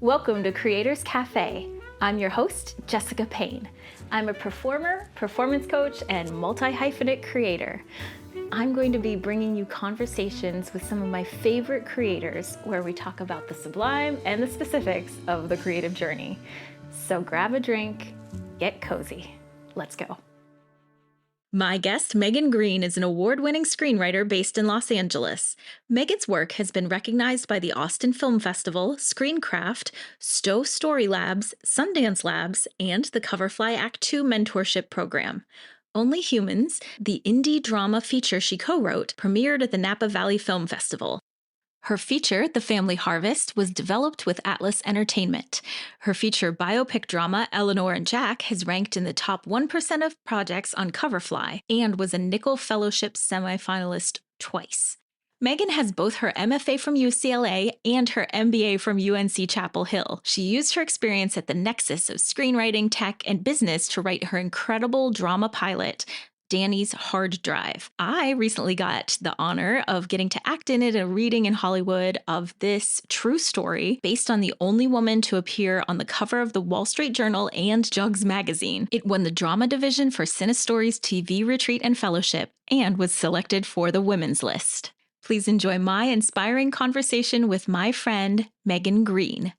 Welcome to Creators Cafe. I'm your host, Jessica Payne. I'm a performer, performance coach, and multi-hyphenate creator. I'm going to be bringing you conversations with some of my favorite creators where we talk about the sublime and the specifics of the creative journey. So grab a drink, get cozy. Let's go. My guest, Megan Green, is an award-winning screenwriter based in Los Angeles. Megan's work has been recognized by the Austin Film Festival, Screencraft, Stowe Story Labs, Sundance Labs, and the Coverfly Act 2 mentorship program. Only Humans, the indie drama feature she co-wrote, premiered at the Napa Valley Film Festival. Her feature, The Family Harvest, was developed with Atlas Entertainment. Her feature biopic drama, ELEANOR Jack, has ranked in the top 1% of projects on Coverfly and was a Nicholl Fellowship semifinalist twice. Megan has both her MFA from UCLA and her MBA from UNC-Chapel Hill. She used her experience at the nexus of screenwriting, tech, and business to write her incredible drama pilot, DANNI'S HARD DRIVE. I recently got the honor of getting to act in it, a reading in Hollywood of this true story based on the only woman to appear on the cover of the Wall Street Journal and Juggs magazine. It won the drama division for CineStory's TV Retreat and Fellowship and was selected for the women's list. Please enjoy my inspiring conversation with my friend, Megan Green.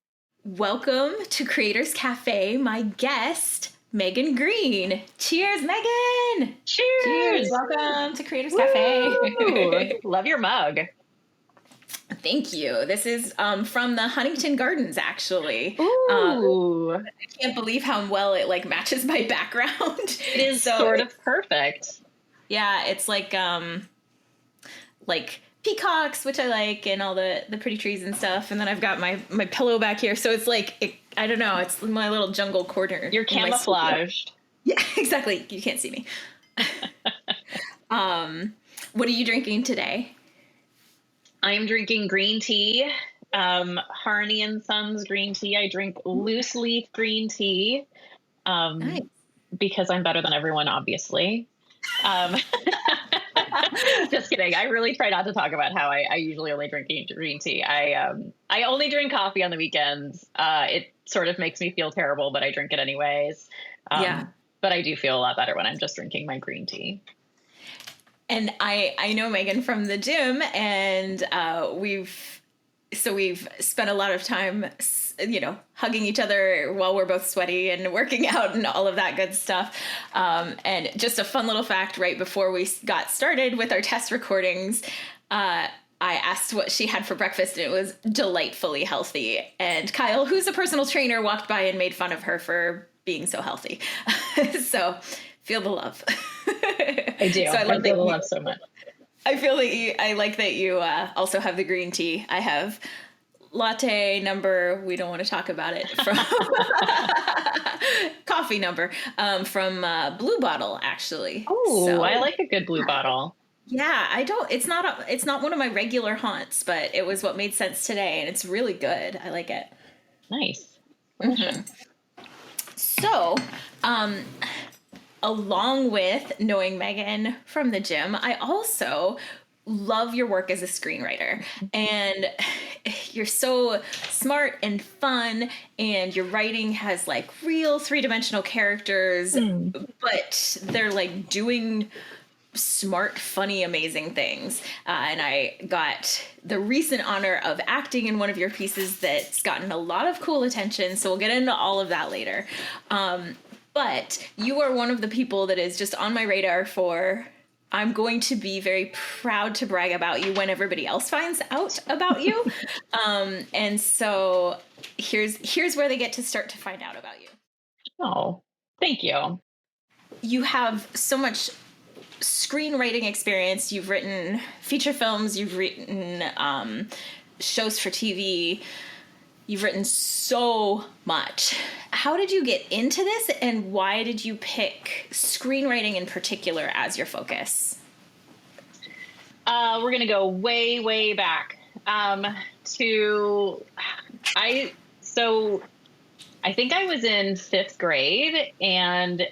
Welcome to Creators Cafe, my guest, Megan Green. Cheers, Megan! Cheers! Welcome to Creators Cafe. Love your mug. Thank you. This is from the Huntington Gardens, actually. Ooh. I can't believe how well it matches my background. It is sort of perfect. Yeah, it's like peacocks, which I like, and all the pretty trees and stuff. And then I've got my pillow back here. So it's I don't know. It's my little jungle corner. You're camouflaged. Yeah, exactly. You can't see me. What are you drinking today? I'm drinking green tea, Harney and Sons green tea. I drink loose leaf green tea, Nice. because I'm better than everyone, obviously. Just kidding. I really try not to talk about how I usually only drink green tea. I only drink coffee on the weekends. It sort of makes me feel terrible, but I drink it anyways. Yeah. But I do feel a lot better when I'm just drinking my green tea. And I know Megan from the gym, and we've spent a lot of time, hugging each other while we're both sweaty and working out and all of that good stuff. And just a fun little fact, right before we got started with our test recordings, I asked what she had for breakfast, and it was delightfully healthy. And Kyle, who's a personal trainer, walked by and made fun of her for being so healthy. So feel the love. I do. So I feel the love so much. I feel like I like that you also have the green tea. I have latte number, we don't want to talk about it, from coffee number, from Blue Bottle, actually. Oh, so, I like a good blue bottle. Yeah, it's not one of my regular haunts, but it was what made sense today, and it's really good. I like it. Nice. Mm-hmm. So, along with knowing Megan from the gym, I also love your work as a screenwriter. And you're so smart and fun, and your writing has real three-dimensional characters, but they're doing smart, funny, amazing things. And I got the recent honor of acting in one of your pieces that's gotten a lot of cool attention. So we'll get into all of that later. But you are one of the people that is just on my radar for, I'm going to be very proud to brag about you when everybody else finds out about you. And so here's where they get to start to find out about you. Oh, thank you. You have so much screenwriting experience. You've written feature films. You've written shows for TV. You've written so much. How did you get into this, and why did you pick screenwriting in particular as your focus? We're going to go way, way back I think I was in fifth grade, and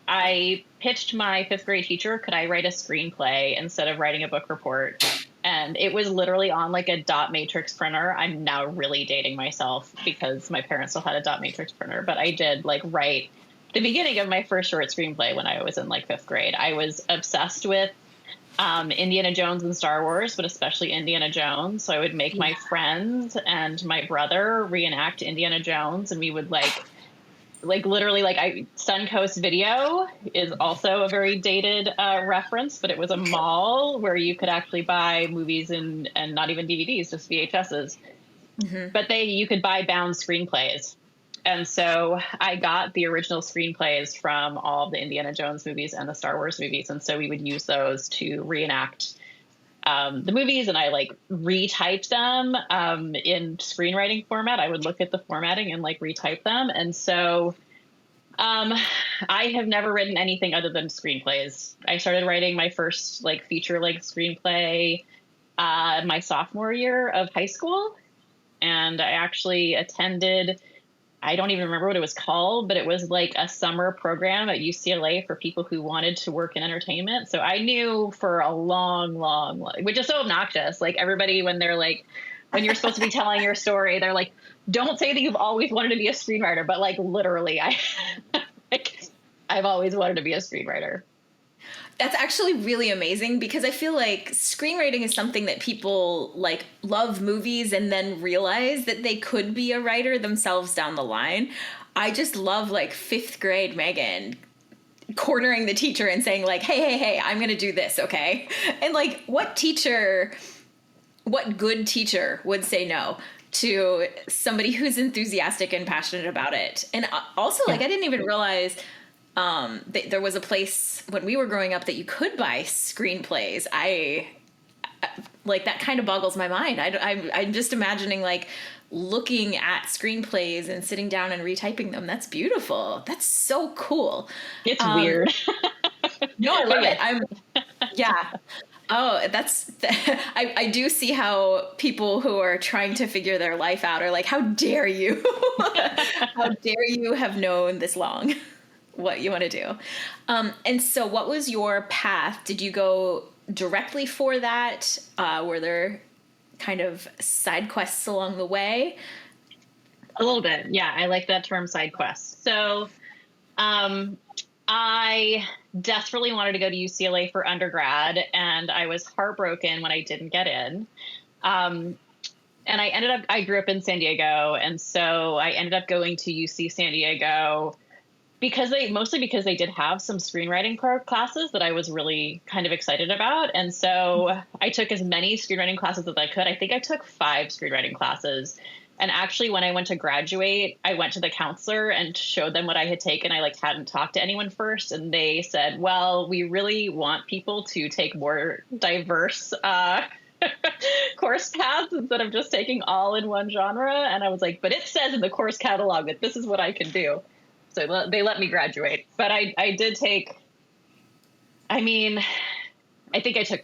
I pitched my fifth grade teacher, could I write a screenplay instead of writing a book report? And it was literally on like a dot matrix printer. I'm now really dating myself because my parents still had a dot matrix printer, but I did like write the beginning of my first short screenplay when I was in like 5th grade. I was obsessed with Indiana Jones and Star Wars, but especially Indiana Jones. So I would make my friends and my brother reenact Indiana Jones, and we would like literally Suncoast Video is also a very dated reference, but it was a mall where you could actually buy movies and not even DVDs, just VHSs. Mm-hmm. But you could buy bound screenplays. And so I got the original screenplays from all of the Indiana Jones movies and the Star Wars movies. And so we would use those to reenact the movies, and I like retyped them in screenwriting format. I would look at the formatting and like retype them. And so I have never written anything other than screenplays. I started writing my first like feature-length screenplay my sophomore year of high school. And I actually attended, I don't even remember what it was called, but it was like a summer program at UCLA for people who wanted to work in entertainment. So I knew for a long, which is so obnoxious. Like everybody, when they're like, when you're supposed to be telling your story, they're like, don't say that you've always wanted to be a screenwriter, but like literally I've always wanted to be a screenwriter. That's actually really amazing, because I feel like screenwriting is something that people like love movies and then realize that they could be a writer themselves down the line. I just love like 5th grade Megan cornering the teacher and saying like, hey, I'm going to do this. Okay. And like what good teacher would say no to somebody who's enthusiastic and passionate about it? And also like, I didn't even realize there was a place when we were growing up that you could buy screenplays. I like that kind of boggles my mind. I'm just imagining like looking at screenplays and sitting down and retyping them. That's beautiful. That's so cool. It's weird. No, I love it. Yeah. Oh, I do see how people who are trying to figure their life out are like, how dare you? How dare you have known this long what you want to do. And so what was your path? Did you go directly for that? Were there kind of side quests along the way? A little bit. Yeah. I like that term, side quests. So, I desperately wanted to go to UCLA for undergrad, and I was heartbroken when I didn't get in. And I grew up in San Diego. And so I ended up going to UC San Diego mostly because they did have some screenwriting classes that I was really kind of excited about. And so I took as many screenwriting classes as I could. I think I took 5 screenwriting classes. And actually, when I went to graduate, I went to the counselor and showed them what I had taken. I hadn't talked to anyone first. And they said, well, we really want people to take more diverse course paths instead of just taking all in one genre. And I was like, but it says in the course catalog that this is what I can do. So they let me graduate. But I did take, I think I took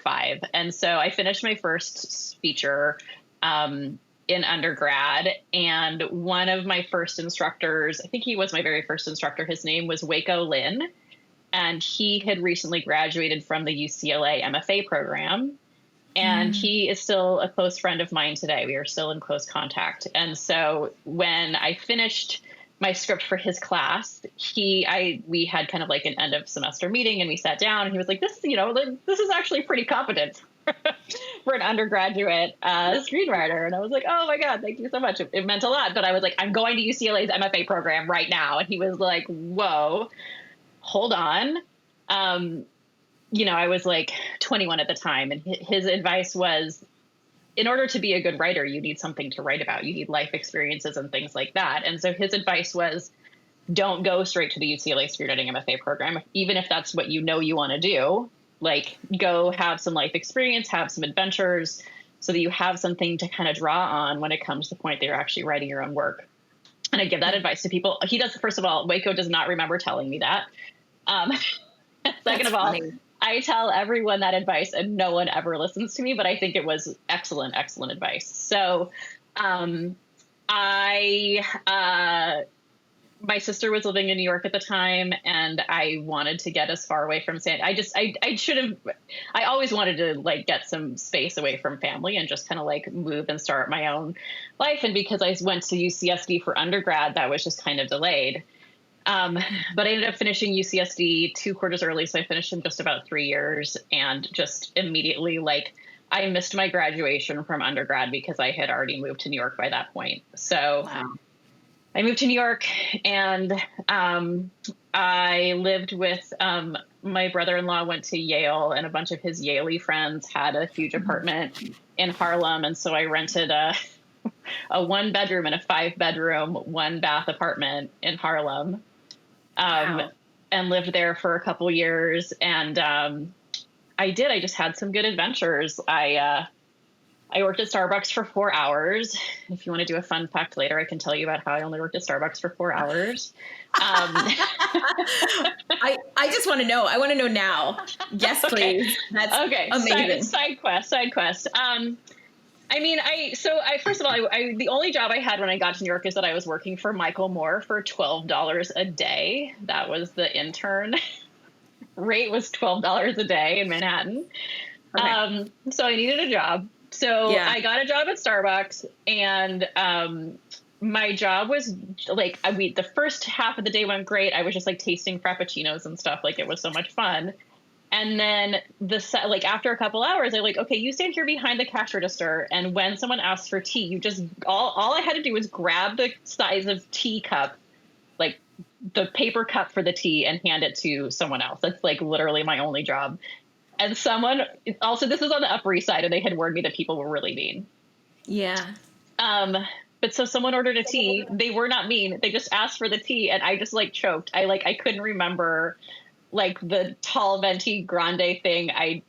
5. And so I finished my first feature in undergrad. And one of my first instructors, I think he was my very first instructor, his name was Waco Lin. And he had recently graduated from the UCLA MFA program. And he is still a close friend of mine today. We are still in close contact. And so when I finished my script for his class, we had kind of like an end of semester meeting, and we sat down, and he was like, this is actually pretty competent for an undergraduate screenwriter. And I was like, oh my God, thank you so much. It meant a lot. But I was like, I'm going to UCLA's MFA program right now. And he was like, whoa, hold on. I was like 21 at the time. And his advice was, in order to be a good writer, you need something to write about. You need life experiences and things like that. And so his advice was, don't go straight to the UCLA screenwriting MFA program, even if that's what you want to do. Like, go have some life experience, have some adventures, so that you have something to kind of draw on when it comes to the point that you're actually writing your own work. And I give that advice to people. He does, first of all, Waco does not remember telling me that. Second of all, funny. I tell everyone that advice and no one ever listens to me, but I think it was excellent, excellent advice. So I my sister was living in New York at the time, and I wanted to get as far away from I always wanted to like get some space away from family and just kind of like move and start my own life. And because I went to UCSD for undergrad, that was just kind of delayed. But I ended up finishing UCSD 2 quarters early. So I finished in just about 3 years, and just immediately, like, I missed my graduation from undergrad because I had already moved to New York by that point. So Wow. I moved to New York, and I lived with my brother-in-law went to Yale, and a bunch of his Yaley friends had a huge apartment in Harlem. And so I rented a 1-bedroom and a 5-bedroom, 1-bath apartment in Harlem, Wow. and lived there for a couple years. And I just had some good adventures. I worked at Starbucks for 4 hours. If you want to do a fun fact later, I can tell you about how I only worked at Starbucks for 4 hours. I just want to know. I want to know now. Yes, please. Okay. That's okay. amazing. Side quest. First of all, the only job I had when I got to New York is that I was working for Michael Moore for $12 a day. That was the intern rate, was $12 a day in Manhattan. Okay. So I needed a job. So Yeah. I got a job at Starbucks, and my job was like, the first half of the day went great. I was just like tasting frappuccinos and stuff. Like, it was so much fun. And then after a couple hours, they're like, okay, you stand here behind the cash register, and when someone asks for tea, you just, all I had to do was grab the size of tea cup, like the paper cup for the tea, and hand it to someone else. That's like literally my only job. And someone also, this is on the Upper East Side, and they had warned me that people were really mean. Yeah. But so someone ordered a tea. They were not mean. They just asked for the tea, and I just like choked. I couldn't remember like the tall venti grande thing. I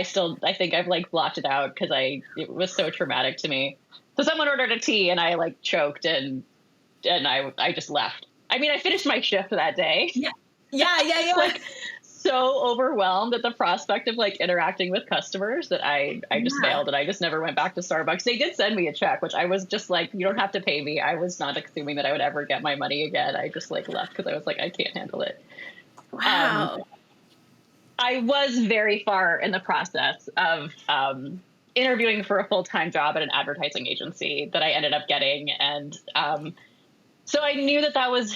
think I've like blocked it out because it was so traumatic to me. So someone ordered a tea, and I like choked, and I just left. I mean, I finished my shift that day. Yeah. Like, so overwhelmed at the prospect of like interacting with customers that I just failed, and I just never went back to Starbucks. They did send me a check, which I was just like, you don't have to pay me. I was not assuming that I would ever get my money again. I just like left because I was like, I can't handle it. Wow. I was very far in the process of interviewing for a full-time job at an advertising agency that I ended up getting. And so I knew that was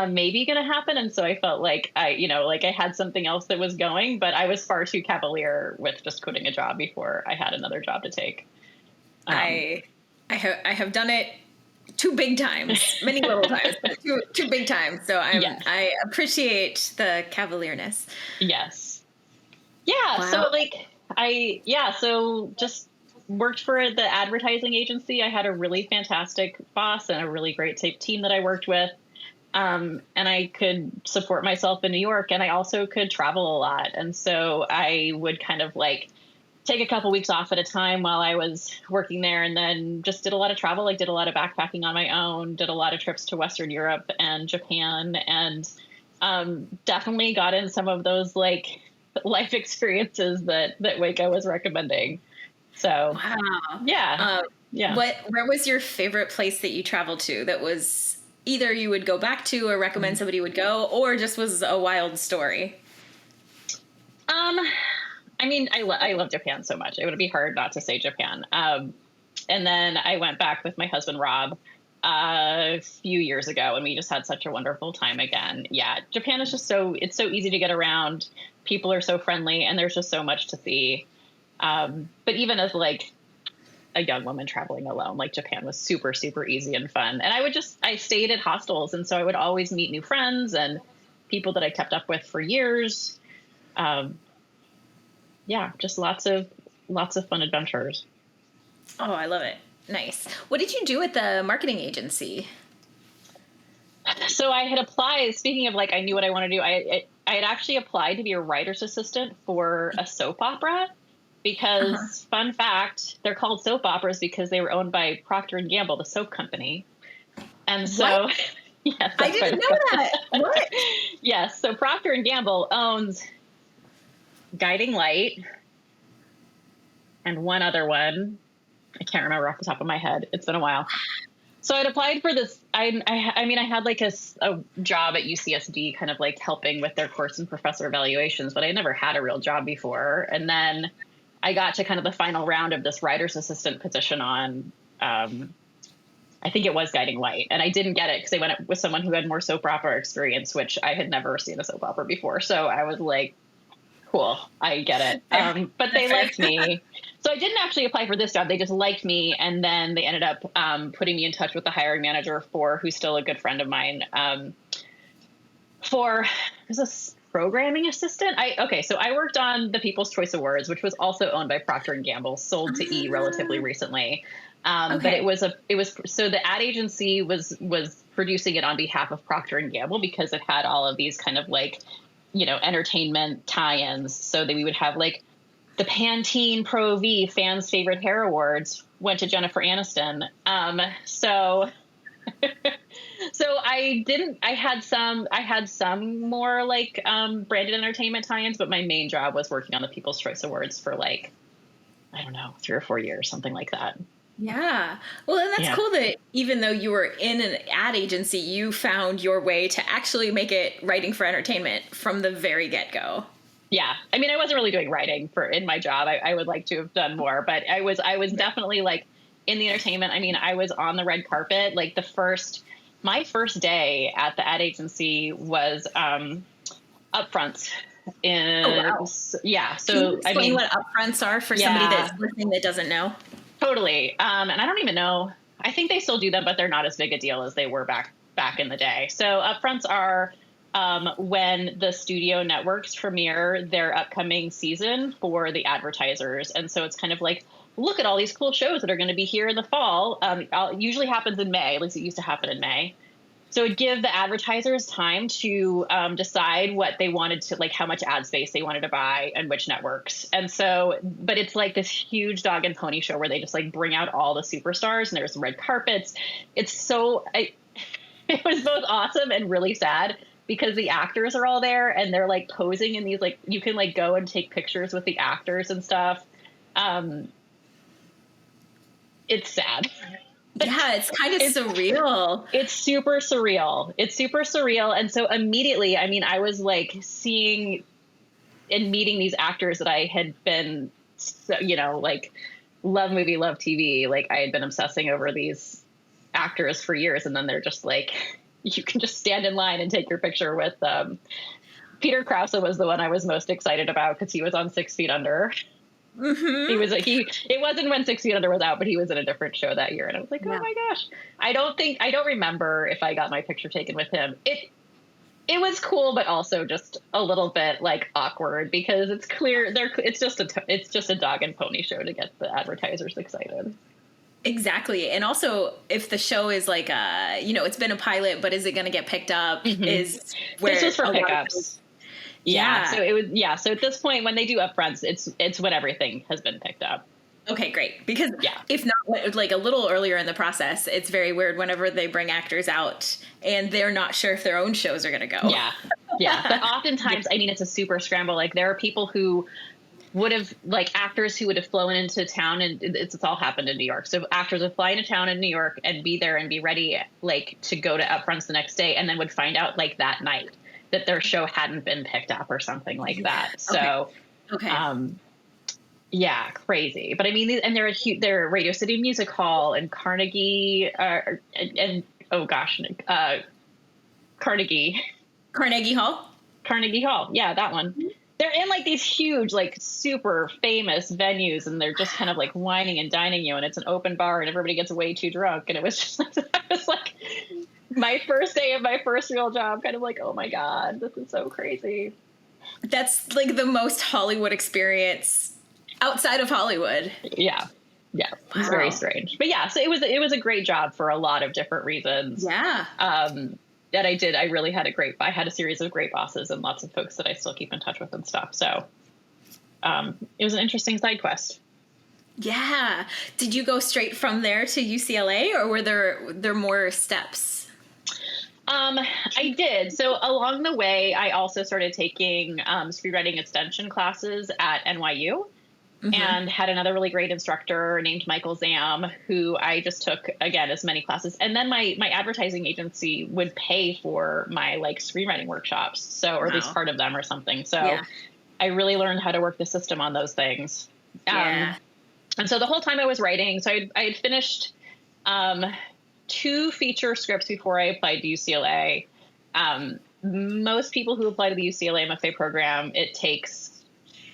maybe going to happen. And so I felt like I had something else that was going, but I was far too cavalier with just quitting a job before I had another job to take. I have done it 2 big times, many little times, but 2 big times. So Yes. I appreciate the cavalierness. Yes. Yeah. Wow. So just worked for the advertising agency. I had a really fantastic boss and a really great team that I worked with. And I could support myself in New York, and I also could travel a lot. And so I would kind of like take a couple weeks off at a time while I was working there, and then just did a lot of travel, like did a lot of backpacking on my own, did a lot of trips to Western Europe and Japan, and definitely got in some of those like life experiences that Waco was recommending. So, Wow. yeah. Where was your favorite place that you traveled to that was either you would go back to or recommend somebody would go, or just was a wild story? I mean, I love Japan so much. It would be hard not to say Japan. And then I went back with my husband, Rob, a few years ago, and we just had such a wonderful time again. Yeah. Japan is just it's so easy to get around. People are so friendly, and there's just so much to see. But even as like a young woman traveling alone, like Japan was super, super easy and fun. And I stayed at hostels. And so I would always meet new friends and people that I kept up with for years. Just lots of fun adventures. Oh, I love it. Nice. What did you do at the marketing agency? So I had applied, speaking of like, I knew what I wanted to do. I had actually applied to be a writer's assistant for a soap opera. Because, fun fact, they're called soap operas because they were owned by Procter & Gamble, the soap company. And so, yes, I didn't know that. What? Yes, so Procter & Gamble owns Guiding Light and one other one. I can't remember off the top of my head. It's been a while. So I'd applied for this. I mean, I had like a job at UCSD kind of like helping with their course and professor evaluations, but I never had a real job before. And then I got to kind of the final round of this writer's assistant position on, I think it was Guiding Light. And I didn't get it because they went with someone who had more soap opera experience, which I had never seen a soap opera before. So I was like, cool, I get it. But they liked me. So I didn't actually apply for this job. They just liked me. And then they ended up putting me in touch with the hiring manager who's still a good friend of mine, for as a programming assistant. So I worked on the People's Choice Awards, which was also owned by Procter & Gamble, sold to E relatively recently. But it was so the ad agency was producing it on behalf of Procter & Gamble because it had all of these kind of like, entertainment tie-ins. So that we would have like the Pantene Pro V Fans Favorite Hair Awards went to Jennifer Aniston. So I had some more like branded entertainment tie-ins, but my main job was working on the People's Choice Awards for like, I don't know, 3 or 4 years, something like that. Yeah. Well, and that's cool that even though you were in an ad agency, you found your way to actually make it writing for entertainment from the very get-go. Yeah. I mean, I wasn't really doing writing in my job. I would like to have done more, but I was definitely like in the entertainment. I mean, I was on the red carpet. Like my first day at the ad agency was upfronts. Yeah. So can you explain what upfronts are for somebody that's listening that doesn't know? Totally. And I don't even know. I think they still do them, but they're not as big a deal as they were back in the day. So upfronts are when the studio networks premiere their upcoming season for the advertisers. And so it's kind of like, look at all these cool shows that are going to be here in the fall. Usually happens in May. At least it used to happen in May. So it'd give the advertisers time to decide what they wanted to, like how much ad space they wanted to buy and which networks. And so, but it's like this huge dog and pony show where they just like bring out all the superstars and there's red carpets. It was both awesome and really sad because the actors are all there and they're like posing in these, like, you can like go and take pictures with the actors and stuff. It's sad. Yeah, it's kind of surreal. It's super surreal. And so immediately, I mean, I was like seeing and meeting these actors that I had been, like love movie, love TV. Like I had been obsessing over these actors for years. And then they're just like, you can just stand in line and take your picture with Peter Krause was the one I was most excited about because he was on 6 Feet Under. Mm-hmm. It wasn't when 6 Feet Under was out, but he was in a different show that year. And I was like, oh my gosh, I don't remember if I got my picture taken with him. It was cool, but also just a little bit like awkward because it's clear it's just a dog and pony show to get the advertisers excited. Exactly. And also if the show is like, it's been a pilot, but is it going to get picked up is where this was for pickups. Yeah. So at this point, when they do upfronts, it's when everything has been picked up. Okay, great. Because if not, like a little earlier in the process, it's very weird whenever they bring actors out and they're not sure if their own shows are going to go. Yeah. Yeah. But oftentimes, I mean, it's a super scramble. Like there are people who would have, like actors who would have flown into town, and it's all happened in New York. So actors would fly into town in New York and be there and be ready like to go to upfronts the next day, and then would find out like that night that their show hadn't been picked up or something like that. So, yeah, crazy. But I mean, and they're Radio City Music Hall and Carnegie, Carnegie Hall. Carnegie Hall. Yeah, that one. Mm-hmm. They're in like these huge, like super famous venues, and they're just kind of like whining and dining you, and it's an open bar, and everybody gets way too drunk, and it was just, I was like, my first day of my first real job, kind of like, oh my God, this is so crazy. That's like the most Hollywood experience outside of Hollywood. Yeah. Yeah. It was very strange. But yeah, so it was a great job for a lot of different reasons. Yeah. That I did. I had a series of great bosses and lots of folks that I still keep in touch with and stuff. So it was an interesting side quest. Yeah. Did you go straight from there to UCLA, or were there more steps? I did. So along the way, I also started taking screenwriting extension classes at NYU. and had another really great instructor named Michael Zam, who I just took, again, as many classes. And then my advertising agency would pay for my like screenwriting workshops. So, or at least part of them or something. So I really learned how to work the system on those things. And so the whole time I was writing, so I had finished 2 feature scripts before I applied to UCLA. Most people who apply to the UCLA MFA program, it takes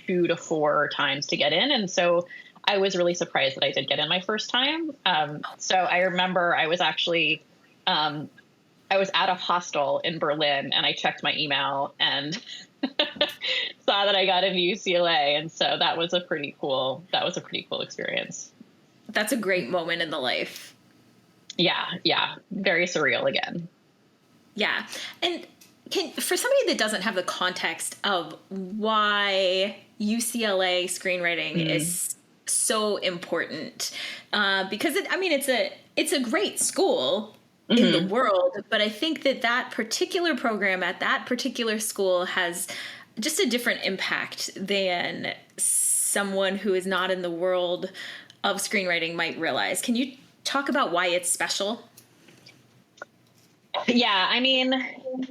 2 to 4 times to get in. And so I was really surprised that I did get in my first time. So I remember I was actually, I was at a hostel in Berlin and I checked my email and saw that I got into UCLA. And so that was a pretty cool experience. That's a great moment in the life. Yeah. Very surreal again. Yeah. And for somebody that doesn't have the context of why UCLA screenwriting is so important, because it's a great school in the world, but I think that particular program at that particular school has just a different impact than someone who is not in the world of screenwriting might realize. Can you talk about why it's special? Yeah, I mean,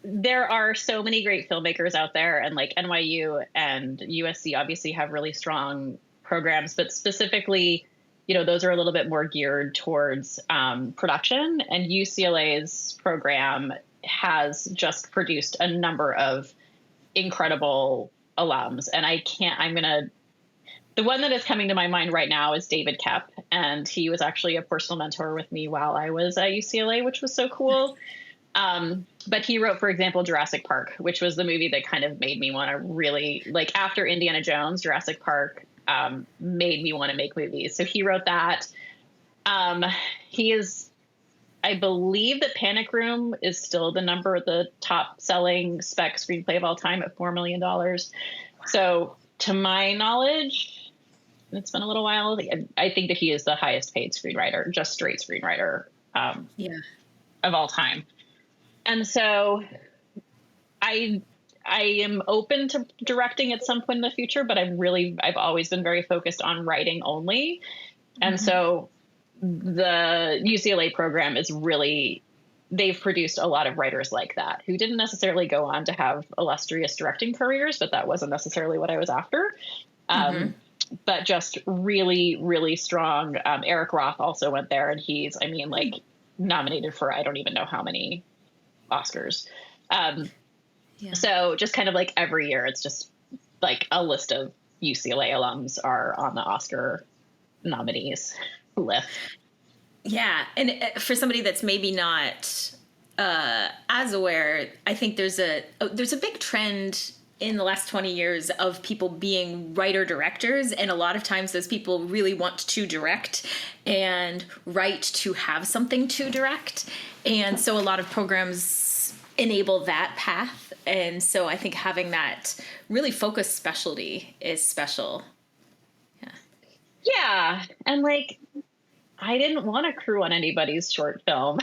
there are so many great filmmakers out there, and like NYU and USC obviously have really strong programs, but specifically, those are a little bit more geared towards production, and UCLA's program has just produced a number of incredible alums. And the one that is coming to my mind right now is David Koepp, and he was actually a personal mentor with me while I was at UCLA, which was so cool. But he wrote, for example, Jurassic Park, which was the movie that kind of made me want to really, like, after Indiana Jones, Jurassic Park made me want to make movies. So he wrote that. I believe that Panic Room is still the top selling spec screenplay of all time at $4 million. So to my knowledge, it's been a little while, I think that he is the highest paid screenwriter, just straight screenwriter of all time. And so I am open to directing at some point in the future, but I've always been very focused on writing only. And so the UCLA program is really, they've produced a lot of writers like that who didn't necessarily go on to have illustrious directing careers, but that wasn't necessarily what I was after. But just really, really strong. Eric Roth also went there, and he's, nominated for, I don't even know how many Oscars. So just kind of like every year, it's just like a list of UCLA alums are on the Oscar nominees list. Yeah. And for somebody that's maybe not as aware, I think there's a big trend in the last 20 years of people being writer-directors, and a lot of times those people really want to direct and write to have something to direct. And so a lot of programs enable that path. And so I think having that really focused specialty is special. Yeah. And like, I didn't want to crew on anybody's short film.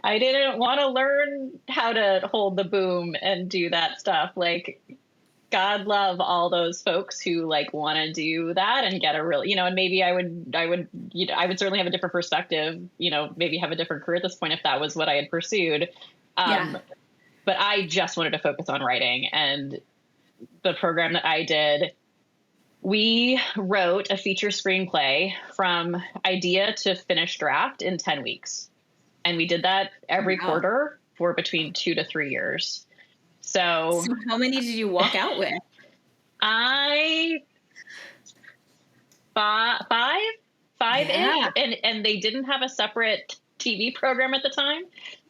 I didn't want to learn how to hold the boom and do that stuff. Like, God love all those folks who like want to do that and get a really, and maybe I would certainly have a different perspective, maybe have a different career at this point if that was what I had pursued. But I just wanted to focus on writing, and the program that I did, we wrote a feature screenplay from idea to finished draft in 10 weeks. And we did that every quarter for between 2 to 3 years. So how many did you walk out with? Five-ish. And they didn't have a separate TV program at the time.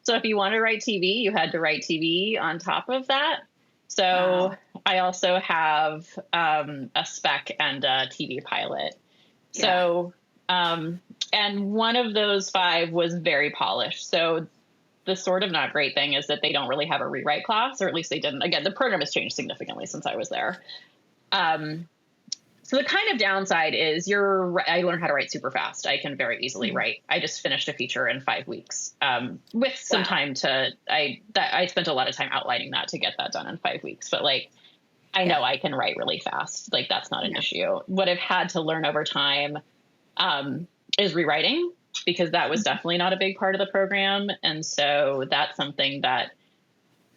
So if you wanted to write TV, you had to write TV on top of that. So I also have a spec and a TV pilot. So and one of those 5 was very polished. So the sort of not great thing is that they don't really have a rewrite class, or at least they didn't. Again, the program has changed significantly since I was there. So the kind of downside is I learned how to write super fast. I can very easily write. I just finished a feature in 5 weeks with some time I spent a lot of time outlining that to get that done in 5 weeks. But like, I know I can write really fast. Like that's not an issue. What I've had to learn over time is rewriting, because that was definitely not a big part of the program. And so that's something that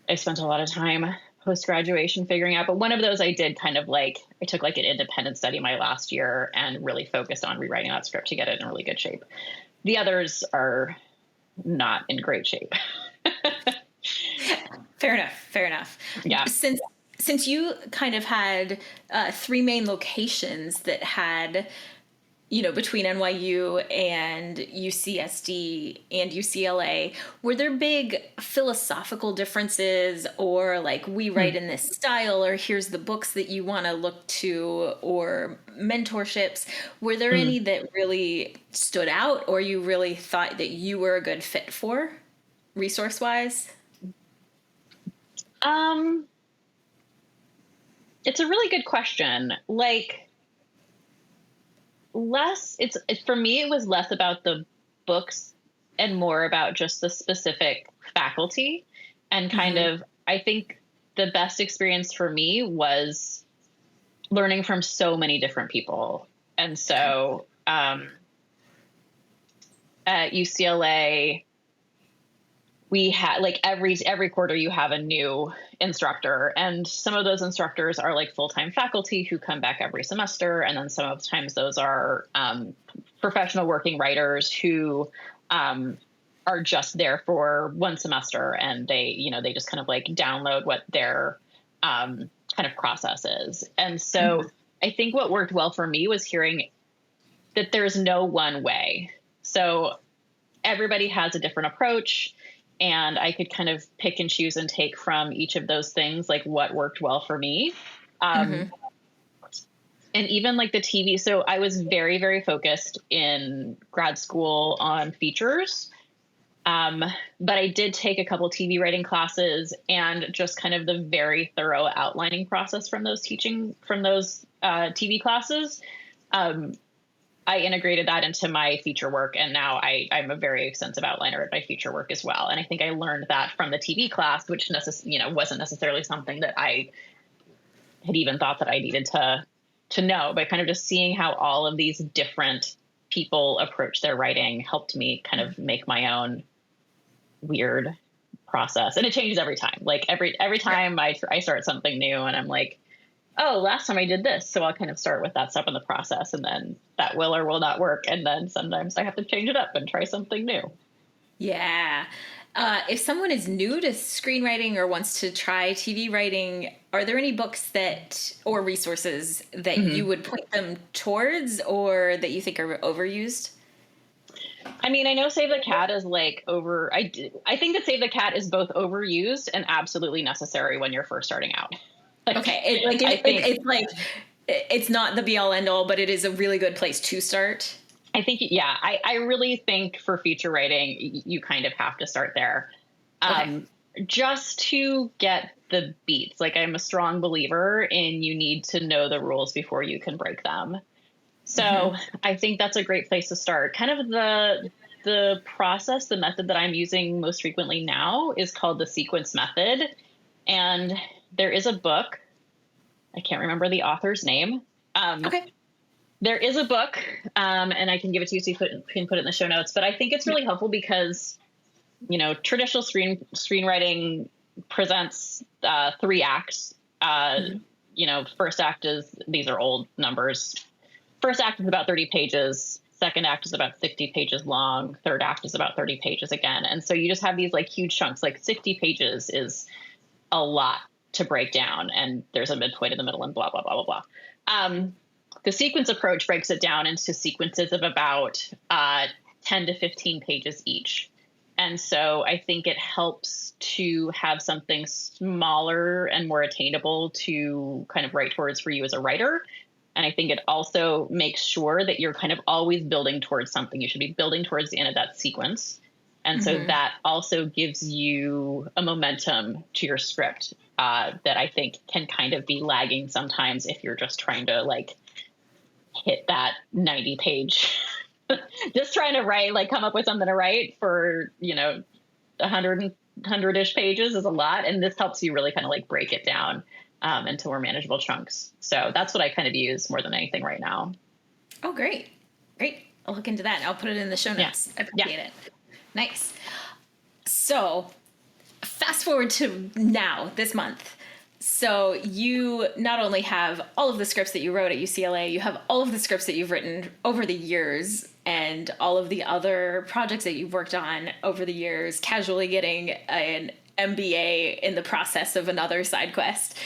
I spent a lot of time post-graduation figuring out. But one of those I did kind of like, I took like an independent study my last year and really focused on rewriting that script to get it in really good shape. The others are not in great shape. Fair enough. Fair enough. Yeah. Since you kind of had 3 main locations that had, you know, between NYU and UCSD and UCLA, were there big philosophical differences, or like, we write in this style, or here's the books that you want to look to, or mentorships? Were there any that really stood out, or you really thought that you were a good fit for, resource-wise? It's a really good question. Like, for me, it was less about the books and more about just the specific faculty. And kind of, I think the best experience for me was learning from so many different people. And so at UCLA, we had like every quarter you have a new instructor, and some of those instructors are like full-time faculty who come back every semester. And then some of the times those are professional working writers who are just there for one semester, and they just kind of like download what their kind of process is. And so I think what worked well for me was hearing that there's no one way. So everybody has a different approach. And I could kind of pick and choose and take from each of those things, like what worked well for me. And even like the TV. So I was very, very focused in grad school on features. But I did take a couple TV writing classes, and just kind of the very thorough outlining process from those TV classes. I integrated that into my feature work, and now I'm a very extensive outliner at my feature work as well. And I think I learned that from the TV class, which wasn't necessarily something that I had even thought that I needed to know, but kind of just seeing how all of these different people approach their writing helped me kind of make my own weird process. And it changes every time. Like every time I start something new, and I'm like, oh, last time I did this. So I'll kind of start with that stuff in the process, and then that will or will not work. And then sometimes I have to change it up and try something new. Yeah. If someone is new to screenwriting or wants to try TV writing, are there any books or resources that you would point them towards, or that you think are overused? I mean, I know Save the Cat is like I think that Save the Cat is both overused and absolutely necessary when you're first starting out. Okay. It's not the be all end all, but it is a really good place to start. I think, yeah, I really think for feature writing, you kind of have to start there. Just to get the beats. Like, I'm a strong believer in you need to know the rules before you can break them. So I think that's a great place to start. Kind of the process, the method that I'm using most frequently now is called the sequence method. And there is a book. I can't remember the author's name. There is a book, and I can give it to you so you can put it in the show notes. But I think it's really helpful because, traditional screenwriting presents 3 acts. First act these are old numbers. First act is about 30 pages. Second act is about 60 pages long. Third act is about 30 pages again. And so you just have these like huge chunks, like 60 pages is a lot to break down, and there's a midpoint in the middle and blah, blah, blah, blah, blah. The sequence approach breaks it down into sequences of about 10 to 15 pages each. And so I think it helps to have something smaller and more attainable to kind of write towards for you as a writer. And I think it also makes sure that you're kind of always building towards something. You should be building towards the end of that sequence. And so that also gives you a momentum to your script that I think can kind of be lagging sometimes if you're just trying to like hit that 90 page, just trying to write, like come up with something to write for, 100-ish pages is a lot. And this helps you really kind of like break it down into more manageable chunks. So that's what I kind of use more than anything right now. Oh, great. Great. I'll look into that. I'll put it in the show notes. Yeah. I appreciate it. Nice. So fast forward to now, this month. So you not only have all of the scripts that you wrote at UCLA, you have all of the scripts that you've written over the years and all of the other projects that you've worked on over the years, casually getting an MBA in the process of another side quest.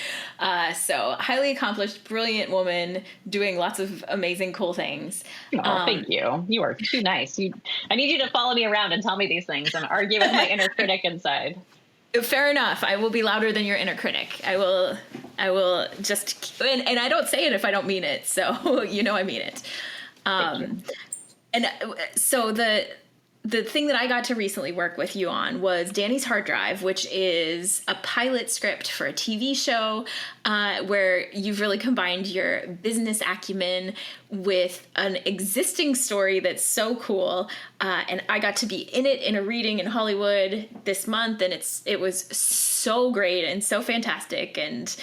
So highly accomplished, brilliant woman doing lots of amazing, cool things. Oh, thank you. You are too nice. I need you to follow me around and tell me these things and argue with my inner critic inside. Fair enough. I will be louder than your inner critic. I will just, and I don't say it if I don't mean it. So, I mean it. And so the thing that I got to recently work with you on was Danny's Hard Drive, which is a pilot script for a TV show where you've really combined your business acumen with an existing story that's so cool. And I got to be in it in a reading in Hollywood this month, and it was so great and so fantastic. And,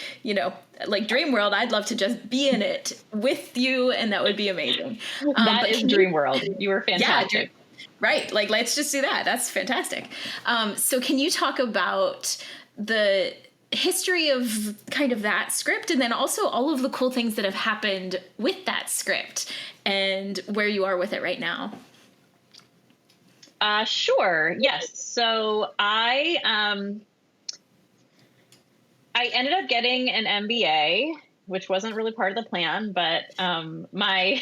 like Dream World, I'd love to just be in it with you, and that would be amazing. That is Dream World. You were fantastic. Yeah, right. Like, let's just do that. That's fantastic. So can you talk about the history of kind of that script, and then also all of the cool things that have happened with that script and where you are with it right now? Sure. Yes. So I ended up getting an MBA, which wasn't really part of the plan, but my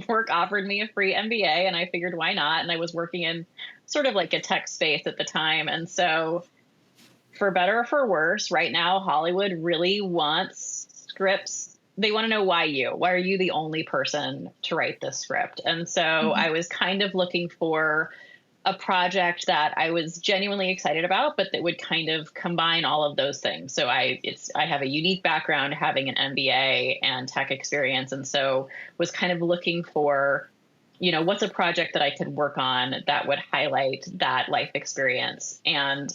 work offered me a free MBA, and I figured why not? And I was working in sort of like a tech space at the time. And so for better or for worse, right now, Hollywood really wants scripts. They want to know why are you the only person to write this script? And so I was kind of looking for a project that I was genuinely excited about, but that would kind of combine all of those things. So I have a unique background having an MBA and tech experience. And so was kind of looking for, what's a project that I could work on that would highlight that life experience. And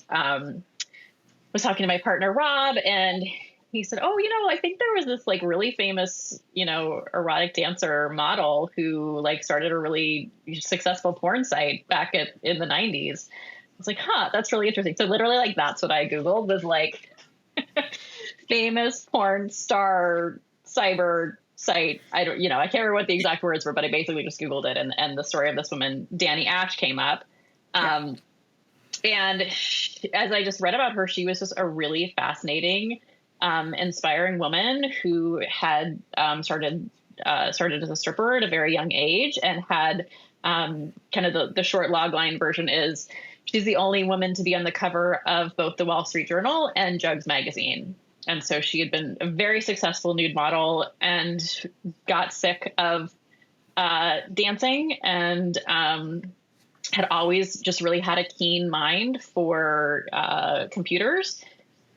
was talking to my partner, Rob, and he said, oh, I think there was this like really famous, erotic dancer model who like started a really successful porn site back in the 90s. I was like, that's really interesting. So literally like, that's what I Googled was like famous porn star cyber site. I can't remember what the exact words were, but I basically just Googled it. And the story of this woman, Danny Ash, came up. And as I just read about her, she was just a really fascinating inspiring woman who had started as a stripper at a very young age, and had kind of the short logline version is she's the only woman to be on the cover of both the Wall Street Journal and Juggs magazine. And so she had been a very successful nude model and got sick of dancing, and had always just really had a keen mind for computers.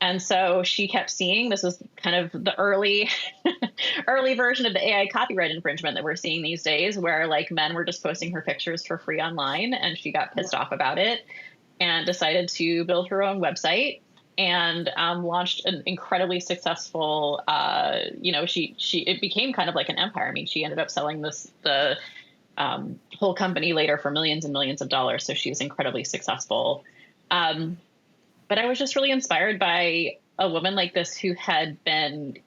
And so she kept seeing, this was kind of the early version of the AI copyright infringement that we're seeing these days, where like men were just posting her pictures for free online, and she got pissed off about it and decided to build her own website, and launched an incredibly successful, it became kind of like an empire. I mean, she ended up selling the whole company later for millions and millions of dollars. So she was incredibly successful. But I was just really inspired by a woman like this who had been,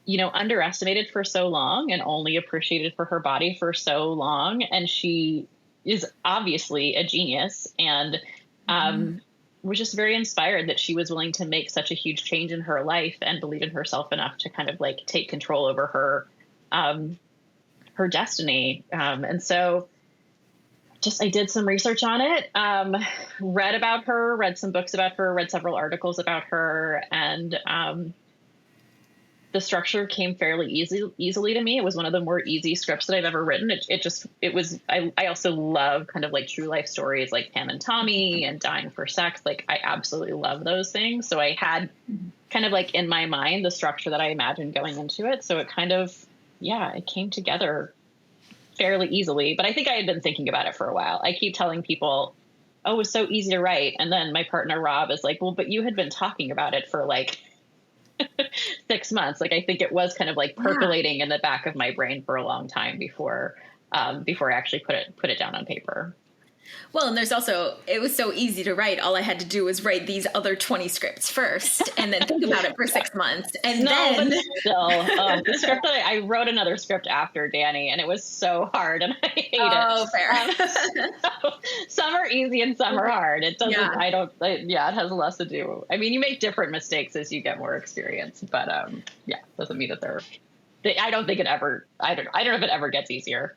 underestimated for so long and only appreciated for her body for so long. And she is obviously a genius, and was just very inspired that she was willing to make such a huge change in her life and believe in herself enough to kind of like take control over her destiny. And so I did some research on it, read about her, read some books about her, read several articles about her, and the structure came fairly easily to me. It was one of the more easy scripts that I've ever written. I also love kind of like true life stories like Pam and Tommy and Dying for Sex. Like I absolutely love those things. So I had kind of like in my mind the structure that I imagined going into it. So it kind of, it came together fairly easily, but I think I had been thinking about it for a while. I keep telling people, oh, it was so easy to write. And then my partner, Rob, is like, well, but you had been talking about it for like 6 months. Like, I think it was kind of like percolating in the back of my brain for a long time before I actually put it down on paper. Well, and there's also, it was so easy to write. All I had to do was write these other 20 scripts first and then think about it for 6 months. And then still, the script I wrote another script after Danny, and it was so hard and I hate it. Oh, fair. So, some are easy and some are hard. It doesn't, it has less to do. I mean, you make different mistakes as you get more experience, but doesn't mean that I don't think it ever, I don't know if it ever gets easier.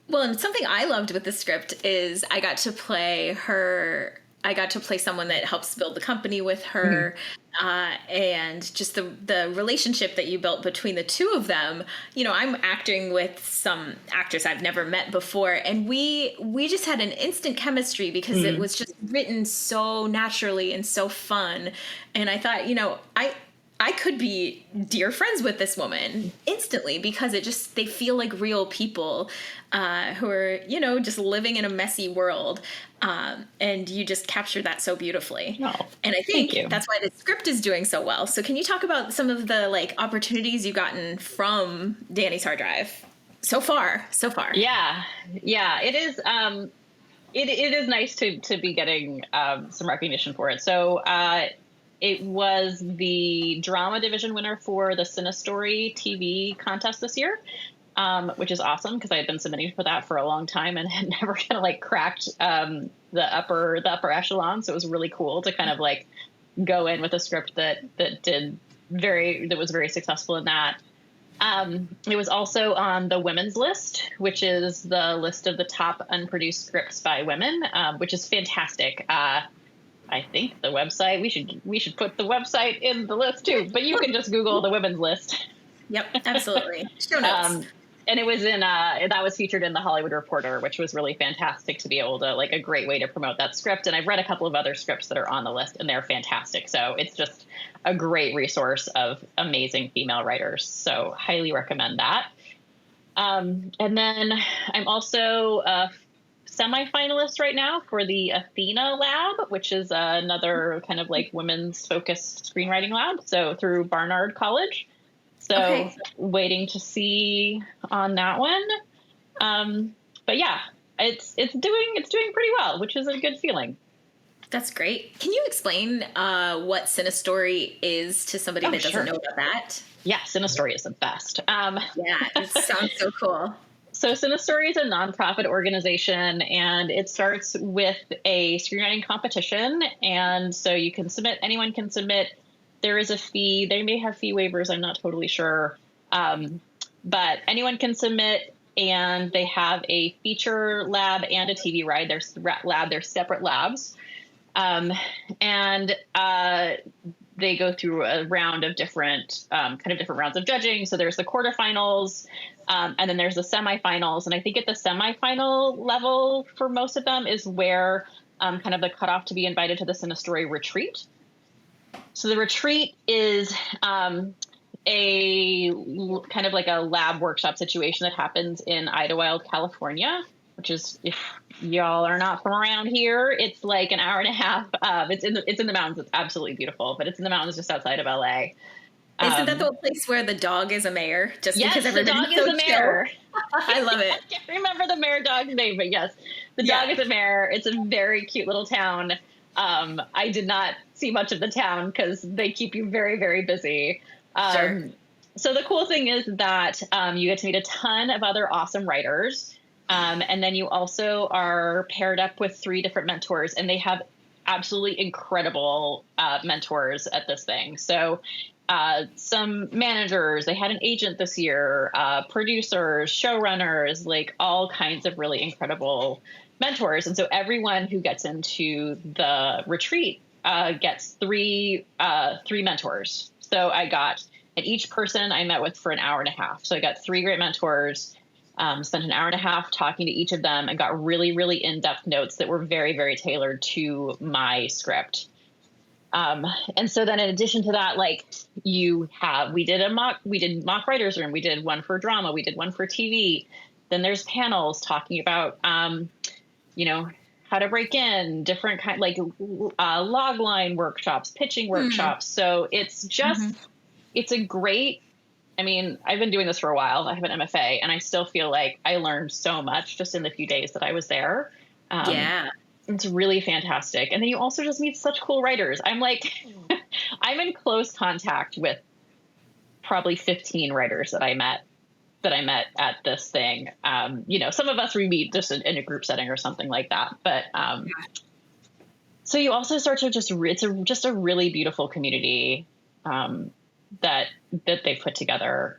Well, and something I loved with the script is I got to play someone that helps build the company with her, and just the relationship that you built between the two of them. You know, I'm acting with some actors I've never met before, and we just had an instant chemistry because it was just written so naturally and so fun. And I thought, you know, I could be dear friends with this woman instantly because they feel like real people who are, you know, just living in a messy world. And you just capture that so beautifully. Oh, and I think that's why the script is doing so well. So can you talk about some of the opportunities you've gotten from Danny's Hard Drive so far? Yeah, it is. It is nice to be getting some recognition for it. So, it was the drama division winner for the CineStory TV contest this year, which is awesome because I had been submitting for that for a long time and had never kind of cracked the upper echelon. So it was really cool to kind of go in with a script that was very successful in that. It was also on the women's list, which is the list of the top unproduced scripts by women, which is fantastic. I think the website, we should put the website in the list too, but you can just Google the women's list. Yep, absolutely. Show notes. And it was that was featured in the Hollywood Reporter, which was really fantastic to be able to, a great way to promote that script. And I've read a couple of other scripts that are on the list and they're fantastic. So it's just a great resource of amazing female writers. So highly recommend that. And then I'm also semifinalist right now for the Athena Lab, which is another kind of women's focused screenwriting lab. So through Barnard College. So waiting to see on that one. But yeah, it's doing pretty well, which is a good feeling. That's great. Can you explain what CineStory is to somebody that doesn't know about that? Yeah, CineStory is the best. Yeah, it sounds so cool. So CineStory is a nonprofit organization, and it starts with a screenwriting competition. And so anyone can submit. There is a fee. They may have fee waivers. I'm not totally sure. But anyone can submit, and they have a feature lab and a TV ride. They're separate labs. And they go through a round of different rounds of judging. So there's the quarterfinals, and then there's the semifinals. And I think at the semifinal level for most of them is where kind of the cutoff to be invited to the CineStory retreat. So the retreat is a kind of a lab workshop situation that happens in Idlewild, California, which is, if y'all are not from around here, it's an hour and a half. It's in the mountains. It's absolutely beautiful, but it's in the mountains just outside of LA. Isn't that the place where the dog is a mayor? Just yes, because everybody's the dog is a mayor. I love it. I can't remember the mayor dog's name, but yes, the dog is a mayor. It's a very cute little town. I did not see much of the town because they keep you very, very busy. Sure. So the cool thing is that you get to meet a ton of other awesome writers. And then you also are paired up with 3 different mentors, and they have absolutely incredible mentors at this thing. So some managers, they had an agent this year, producers, showrunners, all kinds of really incredible mentors. And so everyone who gets into the retreat gets three mentors. So and each person I met with for an hour and a half. So I got 3 great mentors. Spent an hour and a half talking to each of them and got really, really in-depth notes that were very, very tailored to my script. And so then in addition to that, we did mock writers room. We did one for drama. We did one for TV. Then there's panels talking about, how how to break in, different kind, like log line workshops, pitching workshops. So it's just, it's a great, I mean, I've been doing this for a while. I have an MFA, and I still feel like I learned so much just in the few days that I was there. Yeah. It's really fantastic. And then you also just meet such cool writers. I'm like, I'm in close contact with probably 15 writers that I met at this thing. You know, some of us we meet just in a group setting or something like that. But so you also start to just, just a really beautiful community that they've put together.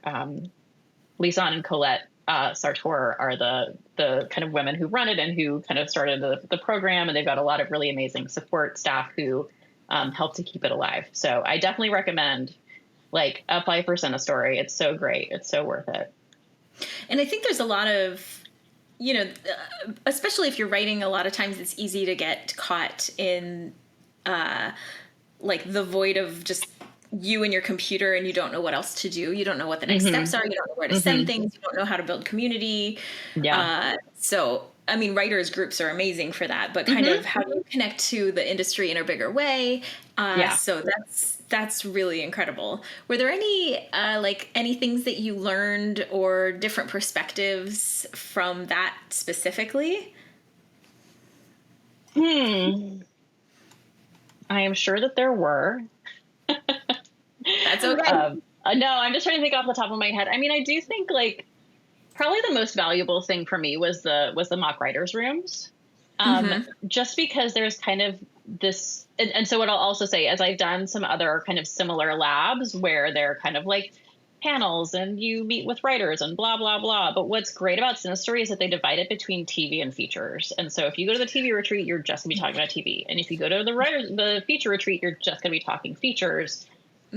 Lisanne and Colette Sartor are the kind of women who run it and who kind of started the program. And they've got a lot of really amazing support staff who help to keep it alive. So I definitely recommend, like, apply for CineStory. It's so great. It's so worth it. And I think there's a lot of, you know, especially if you're writing, a lot of times it's easy to get caught in like the void of just you and your computer, and you don't know what else to do. You don't know what the next steps are. You don't know where to send things. You don't know how to build community. Yeah. So, I mean, writers groups are amazing for that, but kind of how do you connect to the industry in a bigger way? So that's really incredible. Were there any, any things that you learned or different perspectives from that specifically? I am sure that there were. That's okay. No, I'm just trying to think off the top of my head. I mean, I do think, like, probably the most valuable thing for me was the mock writers rooms. Just because there's kind of this, and so what I'll also say is I've done some other kind of similar labs where they're kind of like panels and you meet with writers and blah, blah, blah. But what's great about CineStory is that they divide it between TV and features. And so if you go to the TV retreat, you're just gonna be talking about TV. And if you go to the feature retreat, you're just gonna be talking features.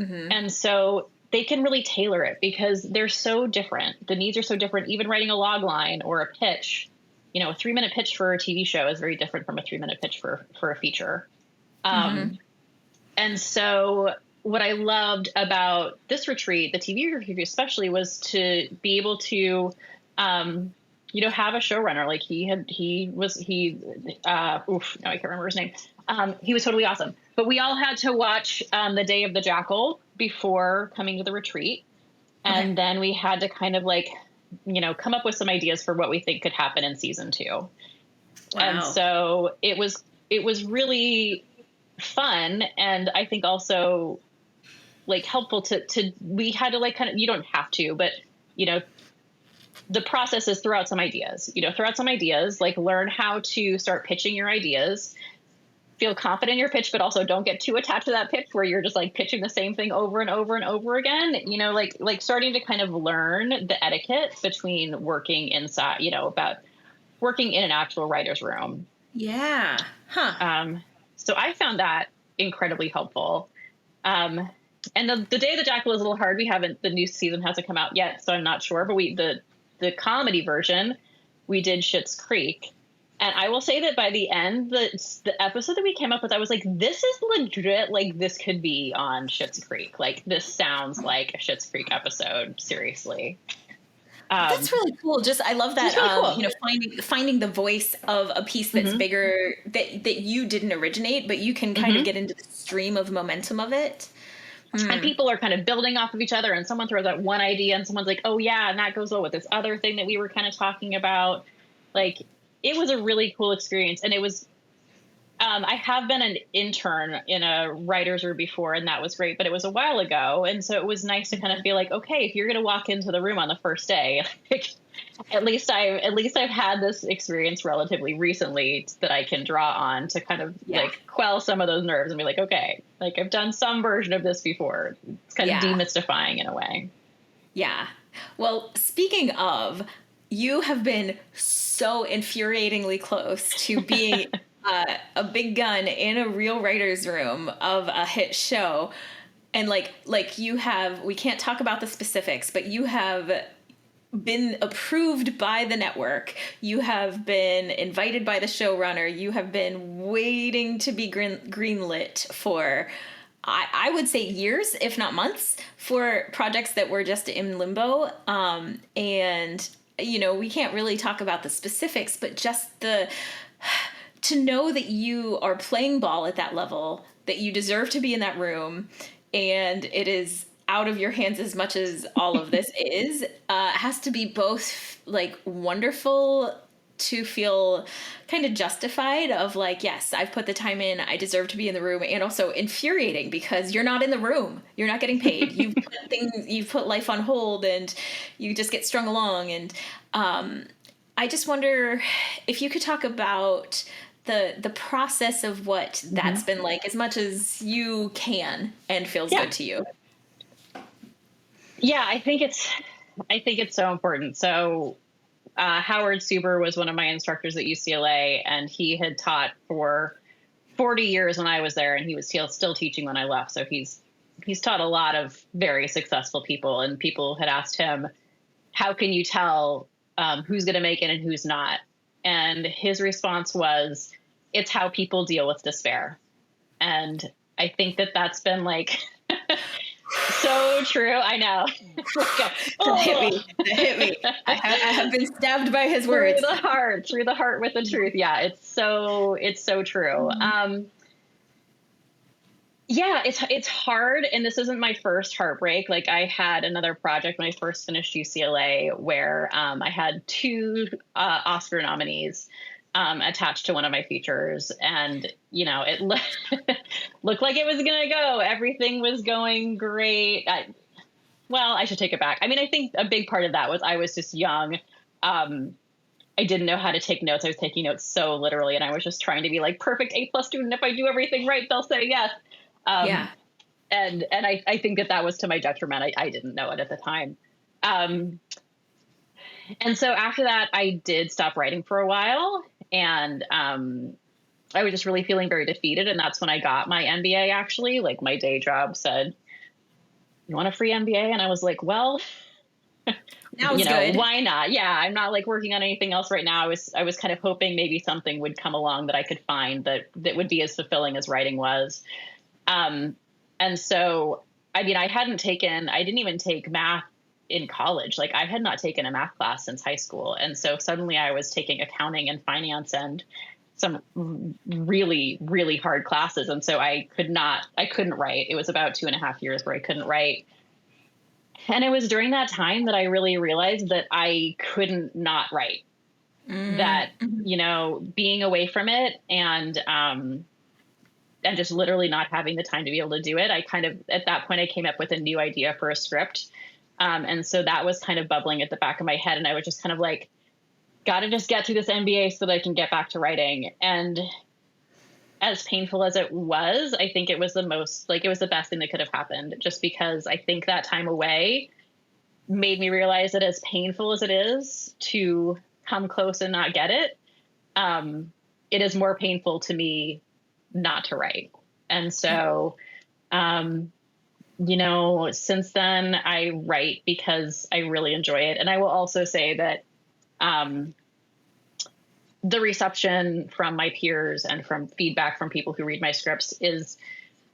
And so they can really tailor it because they're so different. The needs are so different. Even writing a log line or a pitch, you know, a 3-minute pitch for a TV show is very different from a 3-minute pitch for a feature. And so what I loved about this retreat, the TV retreat especially, was to be able to, you know, have a showrunner. Like now I can't remember his name. He was totally awesome. But we all had to watch The Day of the Jackal before coming to the retreat. And then we had to kind of, like, you know, come up with some ideas for what we think could happen in season 2. Wow. And so it was really fun. And I think also, like, helpful to we had to, like, kind of, you don't have to, but, you know, the process is throw out some ideas, like learn how to start pitching your ideas, feel confident in your pitch, but also don't get too attached to that pitch where you're just like pitching the same thing over and over and over again, you know, like starting to kind of learn the etiquette between working inside, you know, about working in an actual writer's room. Yeah. So I found that incredibly helpful. And the Day of the Jackal is a little hard. The new season hasn't come out yet, so I'm not sure, but the comedy version, we did Schitt's Creek. And I will say that by the end, the episode that we came up with, I was like, this is legit. Like, this could be on Schitt's Creek. Like, this sounds like a Schitt's Creek episode. Seriously. That's really cool. I love that, really cool. You know, finding the voice of a piece that's bigger, that you didn't originate, but you can kind of get into the stream of momentum of it. And people are kind of building off of each other, and someone throws out one idea and someone's like, oh yeah, and that goes well with this other thing that we were kind of talking about. Like, it was a really cool experience. And it was, I have been an intern in a writer's room before, and that was great, but it was a while ago. And so it was nice to kind of feel like, okay, if you're going to walk into the room on the first day, like, at least I've had this experience relatively recently that I can draw on to kind of like quell some of those nerves and be like, okay, like I've done some version of this before. It's kind of demystifying in a way. Yeah. Well, speaking of, you have been so infuriatingly close to being a big gun in a real writer's room of a hit show. And like you have, we can't talk about the specifics, but you have been approved by the network. You have been invited by the showrunner. You have been waiting to be greenlit for, I would say, years, if not months, for projects that were just in limbo. And, you know, we can't really talk about the specifics, but just the to know that you are playing ball at that level, that you deserve to be in that room, and it is out of your hands as much as all of this is, has to be both like wonderful to feel kind of justified of like, yes, I've put the time in, I deserve to be in the room, and also infuriating because you're not in the room, you're not getting paid, you've put life on hold, and you just get strung along. And I just wonder if you could talk about the process of what that's been like, as much as you can and feels good to you. Yeah, I think it's so important. So Howard Suber was one of my instructors at UCLA, and he had taught for 40 years when I was there, and he was still teaching when I left. So he's taught a lot of very successful people, and people had asked him, how can you tell who's going to make it and who's not? And his response was, it's how people deal with despair. And I think that that's been like so true. I know. That hit me. I have been stabbed by his words. Through the heart with the truth. Yeah, it's so true. Yeah, it's hard. And this isn't my first heartbreak. Like, I had another project when I first finished UCLA where I had 2 Oscar nominees attached to one of my features. And, you know, it looked like it was going to go. Everything was going great. I should take it back. I mean, I think a big part of that was I was just young. I didn't know how to take notes. I was taking notes so literally, and I was just trying to be like perfect A+ student. If I do everything right, they'll say yes. And I think that was to my detriment. I didn't know it at the time. And so after that, I did stop writing for a while, and I was just really feeling very defeated. And that's when I got my MBA, actually. Like, my day job said, you want a free MBA? And I was like, well, good. Why not? Yeah, I'm not like working on anything else right now. I was kind of hoping maybe something would come along that I could find that would be as fulfilling as writing was. And so, I mean, I didn't even take math in college. Like, I had not taken a math class since high school. And so suddenly I was taking accounting and finance and some really, really hard classes. And so I couldn't write. It was about 2.5 years where I couldn't write. And it was during that time that I really realized that I couldn't not write, that, you know, being away from it and just literally not having the time to be able to do it. I kind of, at that point, I came up with a new idea for a script. And so that was kind of bubbling at the back of my head. And I was just kind of like, got to just get through this MBA so that I can get back to writing. And as painful as it was, I think it was it was the best thing that could have happened, just because I think that time away made me realize that as painful as it is to come close and not get it, it is more painful to me not to write. And so, you know, since then I write because I really enjoy it. And I will also say that, the reception from my peers and from feedback from people who read my scripts is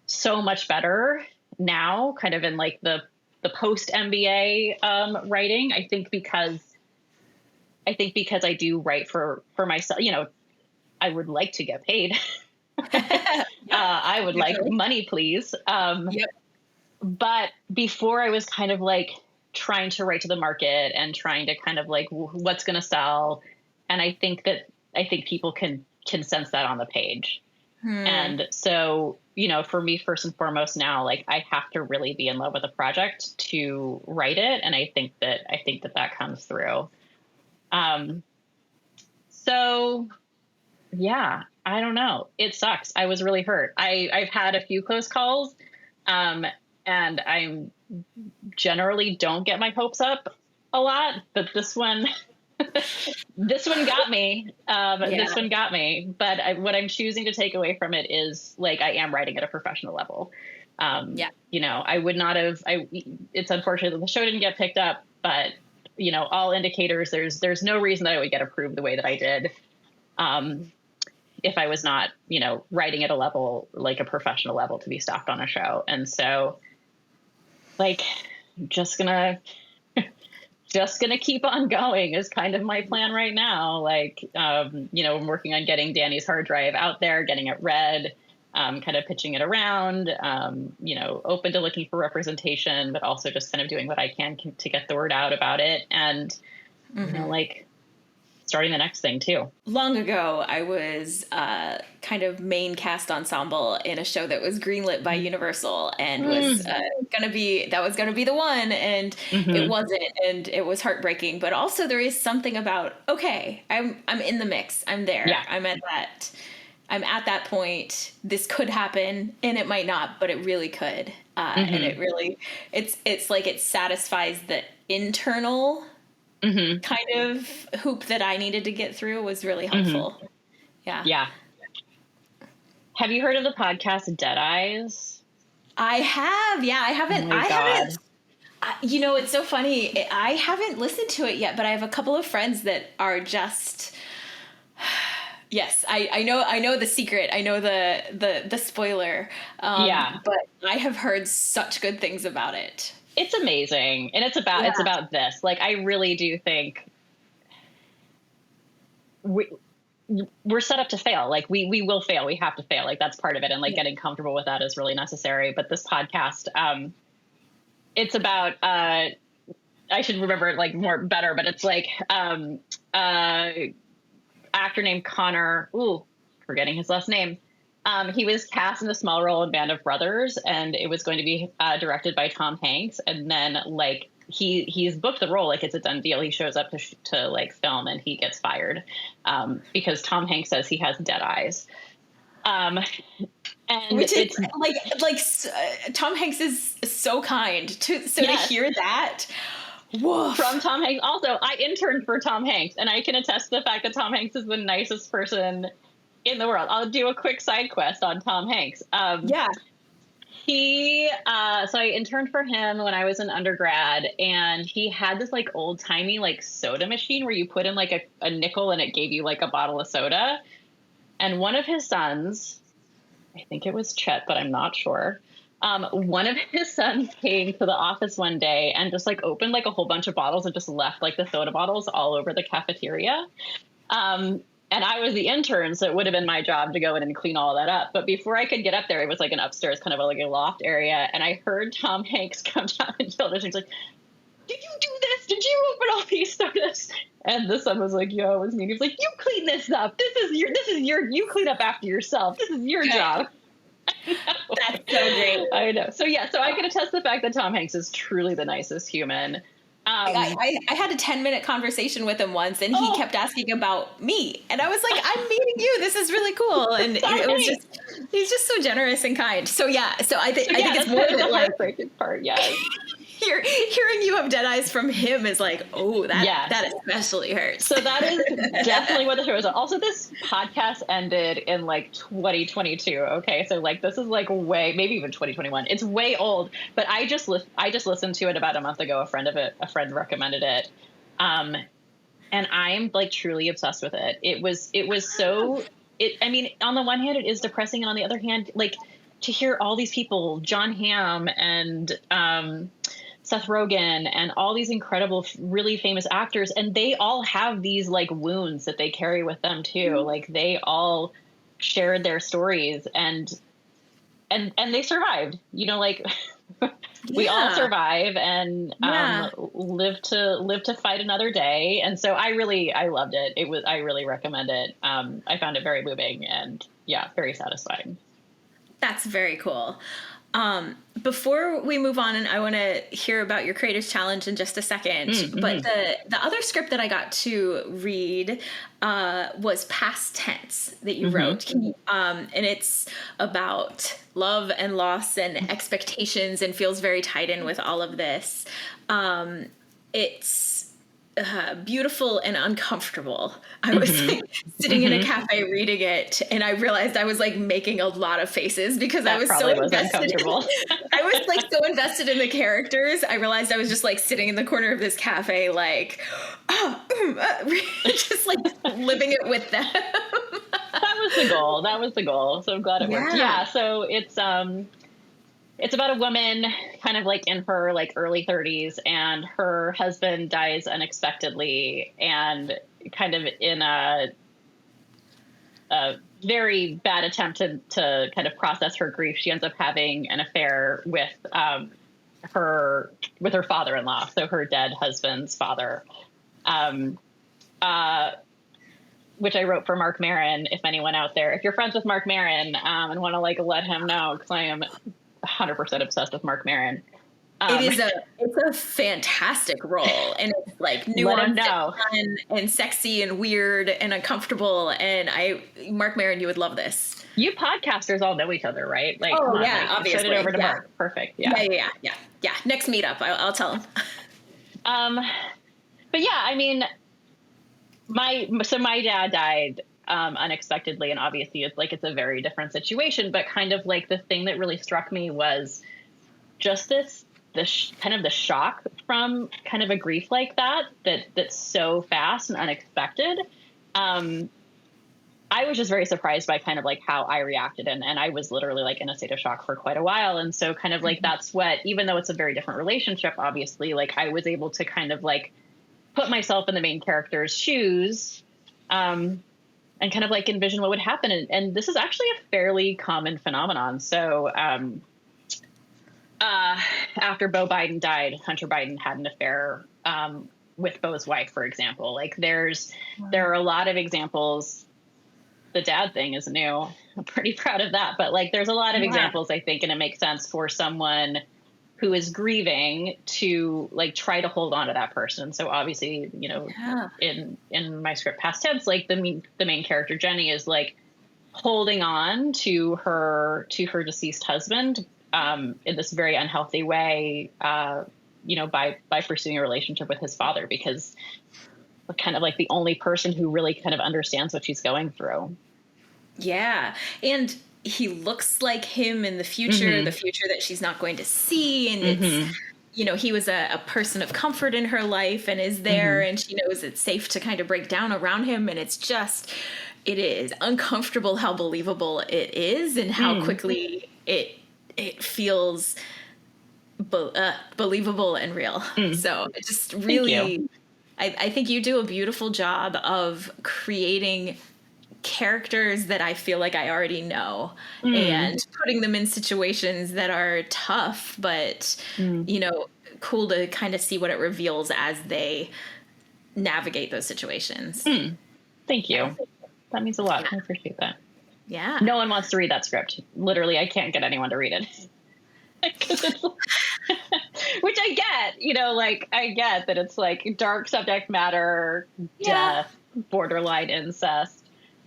so much better now, kind of in like the post MBA, writing. I think because I do write for myself, you know, I would like to get paid. I would like money, please. But before I was kind of like trying to write to the market and trying to kind of like, what's going to sell. And I think people can sense that on the page. And so, you know, for me, first and foremost now, like, I have to really be in love with a project to write it. And I think that comes through. So yeah, I don't know. It sucks. I was really hurt. I've had a few close calls, and I'm generally don't get my hopes up a lot, but this one got me. This one got me. But what I'm choosing to take away from it is, like, I am writing at a professional level. You know, I would not have. It's unfortunate that the show didn't get picked up, but, you know, all indicators, there's no reason that I would get approved the way that I did, if I was not, you know, writing at a level, like a professional level, to be stopped on a show. And so, like, just gonna just going to keep on going is kind of my plan right now. Like, I'm working on getting Danny's hard drive out there, getting it read, kind of pitching it around, open to looking for representation, but also just kind of doing what I can to get the word out about it. And, starting the next thing too. Long ago, I was kind of main cast ensemble in a show that was greenlit by Universal and was going to be the one. And it wasn't, and it was heartbreaking. But also there is something about, okay, I'm in the mix. I'm there. Yeah. I'm at that point. This could happen, and it might not, but it really could. And it really, it's like it satisfies the internal kind of hoop that I needed to get through. Was really helpful. Yeah. Yeah. Have you heard of the podcast Dead Eyes? I have. Yeah, I haven't. Oh my God. It's so funny. I haven't listened to it yet, but I have a couple of friends that are just. Yes, I know the secret. I know the spoiler. But I have heard such good things about it. It's amazing. And it's about this. Like, I really do think we're set up to fail. Like, we will fail. We have to fail. Like, that's part of it. And like getting comfortable with that is really necessary. But this podcast, it's about, I should remember it like better, but it's like, actor named Connor, forgetting his last name. He was cast in a small role in Band of Brothers, and it was going to be directed by Tom Hanks. And then like he's booked the role, like it's a done deal. He shows up to like film, and he gets fired because Tom Hanks says he has dead eyes. And which is like Tom Hanks is so kind to hear that. Whoa. From Tom Hanks. Also, I interned for Tom Hanks, and I can attest to the fact that Tom Hanks is the nicest person in the world. I'll do a quick side quest on Tom Hanks. So I interned for him when I was an undergrad, and he had this like old timey like soda machine where you put in like a nickel and it gave you like a bottle of soda. And one of his sons, I think it was Chet, but I'm not sure. One of his sons came to the office one day and just like opened like a whole bunch of bottles and just left like the soda bottles all over the cafeteria. And I was the intern, so it would have been my job to go in and clean all that up. But before I could get up there, it was like an upstairs, kind of like a loft area. And I heard Tom Hanks come down and yell this. He's like, "Did you do this? Did you open all these sodas?" And the son was like, "Yo, it was me." He was like, "You clean this up. This is your, you clean up after yourself. This is your job." That's so great. I know. So I can attest to the fact that Tom Hanks is truly the nicest human. I had a 10-minute conversation with him once, and he kept asking about me, and I was like, "I'm meeting you. This is really cool." And it was he's just so generous and kind. So I think it's more than like heartbreaking part. Yeah. Hearing you have dead eyes from him is like, that especially hurts. So that is definitely what the show is. Also, this podcast ended in like 2022. Okay, so like this is like maybe even 2021. It's way old, but I just listened to it about a month ago. A friend recommended it, and I'm like truly obsessed with it. It was so. I mean, on the one hand, it is depressing, and on the other hand, like to hear all these people, John Hamm and Seth Rogen and all these incredible, really famous actors, and they all have these like wounds that they carry with them too. Like they all shared their stories and they survived, like we all survive and live to fight another day. And so I loved it. I really recommend it. I found it very moving and very satisfying. That's very cool. Before we move on, and I want to hear about your Creators Challenge in just a second, but the other script that I got to read was Past Tense that you wrote. And it's about love and loss and expectations and feels very tied in with all of this. It's beautiful and uncomfortable. I was sitting in a cafe reading it, and I realized I was like making a lot of faces because I was so invested. I was like so invested in the characters. I realized I was just like sitting in the corner of this cafe, like just like living it with them. That was the goal. So I'm glad it worked. Yeah. So it's about a woman kind of like in her like early 30s, and her husband dies unexpectedly, and kind of in a very bad attempt to kind of process her grief, she ends up having an affair with her father-in-law, so her dead husband's father, which I wrote for Mark Maron. If anyone out there, if you're friends with Mark Maron and want to like let him know, because I am 100% obsessed with Mark Maron. It's a fantastic role, and it's like nuanced and fun and sexy and weird and uncomfortable. And Mark Maron, you would love this. You podcasters all know each other, right? Like, obviously. Send it over to Mark. Perfect. Yeah. Next meetup, I'll tell him. But yeah, I mean, my dad died unexpectedly, and obviously it's a very different situation. But kind of like the thing that really struck me was just kind of the shock from kind of a grief like that's so fast and unexpected. I was just very surprised by kind of like how I reacted. And I was literally like in a state of shock for quite a while. And so kind of like, that's what, even though it's a very different relationship, obviously, like I was able to kind of like put myself in the main character's shoes, and kind of like envision what would happen. And this is actually a fairly common phenomenon. So, after Beau Biden died, Hunter Biden had an affair, with Beau's wife, for example. Like there are a lot of examples. The dad thing is new. I'm pretty proud of that. But like, there's a lot of examples, I think, and it makes sense for someone who is grieving to like try to hold on to that person. So obviously, in my script, past tense, like the main character, Jenny, is like holding on to her deceased husband, in this very unhealthy way, by pursuing a relationship with his father, because we're kind of like the only person who really kind of understands what she's going through. Yeah. And he looks like him in the future that she's not going to see. And it's, he was a person of comfort in her life and is there, and she knows it's safe to kind of break down around him. And it's just, it is uncomfortable how believable it is and how quickly it feels believable and real. So it just really, I think you do a beautiful job of creating characters that I feel like I already know and putting them in situations that are tough, but, cool to kind of see what it reveals as they navigate those situations. Thank you. That means a lot. I appreciate that. Yeah. No one wants to read that script. Literally, I can't get anyone to read it. Which I get, I get that it's like dark subject matter, death, borderline incest.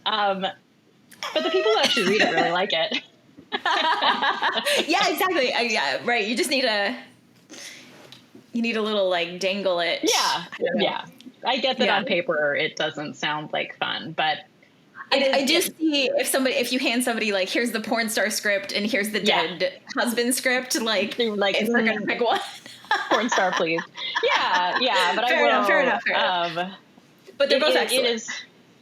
But the people who actually read it really like it. Yeah, exactly. Yeah, right. You just need a little like dangle it. Yeah. I get that on paper it doesn't sound like fun, but I do see if you hand somebody like, here's the porn star script and here's the dead husband script, like if we're gonna pick one, porn star, please. Yeah. But fair enough. But they're both excellent.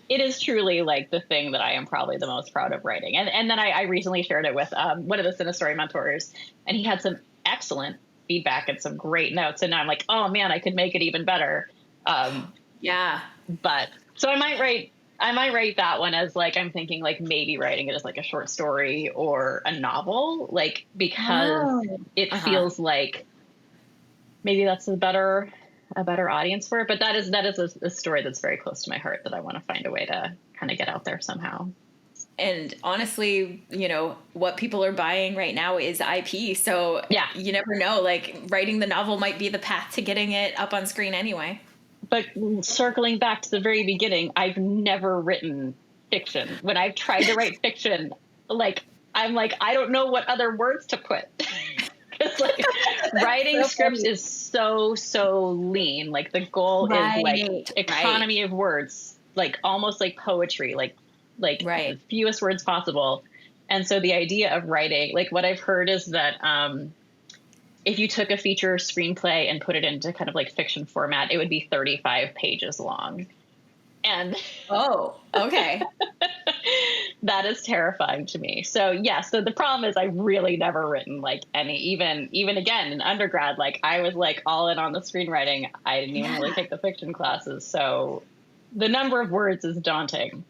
It is truly like the thing that I am probably the most proud of writing. And then I recently shared it with one of the CineStory mentors, and he had some excellent feedback and some great notes. And now I'm like, oh man, I could make it even better. But so I might write that one as like, I'm thinking like maybe writing it as like a short story or a novel, like, because it feels like maybe that's a better audience for it. But that is a story that's very close to my heart that I want to find a way to kind of get out there somehow. And honestly, what people are buying right now is IP. So you never know, like writing the novel might be the path to getting it up on screen anyway. But circling back to the very beginning, I've never written fiction. When I've tried to write fiction, like, I'm like, I don't know what other words to put. Because like writing scripts is so lean. Like the goal is like economy of words, like almost like poetry, like the fewest words possible. And so the idea of writing, like what I've heard is that if you took a feature screenplay and put it into kind of like fiction format, it would be 35 pages long. And okay. That is terrifying to me. So yeah, so the problem is I've really never written like any, even again in undergrad, like I was like all in on the screenwriting. I didn't even really take the fiction classes. So the number of words is daunting.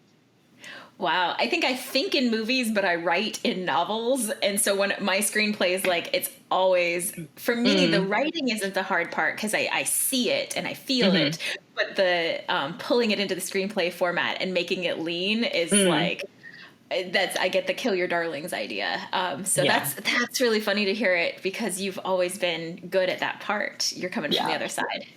Wow. I think in movies, but I write in novels. And so when my screenplays, like, it's always, for me, the writing isn't the hard part because I see it and I feel it. But the pulling it into the screenplay format and making it lean is like, I get the kill your darlings idea. So that's really funny to hear it because you've always been good at that part. You're coming from the other side.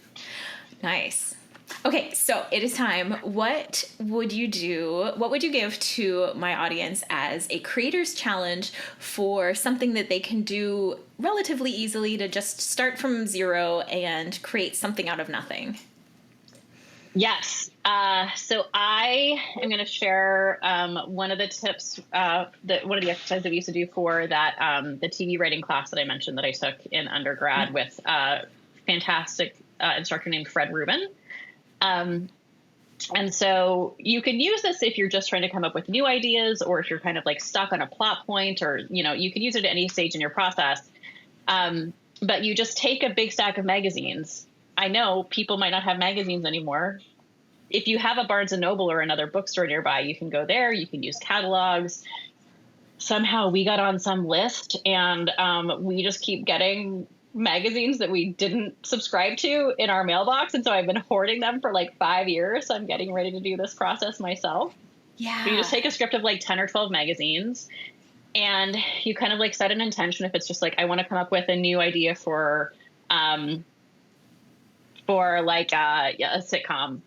Nice. Okay, so it is time. What would you give to my audience as a creator's challenge for something that they can do relatively easily to just start from zero and create something out of nothing? Yes. So I am going to share one of the tips, one of the exercises that we used to do for that the TV writing class that I mentioned that I took in undergrad with a fantastic instructor named Fred Rubin. And so you can use this if you're just trying to come up with new ideas or if you're kind of like stuck on a plot point or, you can use it at any stage in your process. But you just take a big stack of magazines. I know people might not have magazines anymore. If you have a Barnes and Noble or another bookstore nearby, you can go there. You can use catalogs. Somehow we got on some list and we just keep getting magazines that we didn't subscribe to in our mailbox. And so I've been hoarding them for like 5 years. So I'm getting ready to do this process myself. Yeah. So you just take a script of like 10 or 12 magazines and you kind of like set an intention. If it's just like, I want to come up with a new idea for like a sitcom,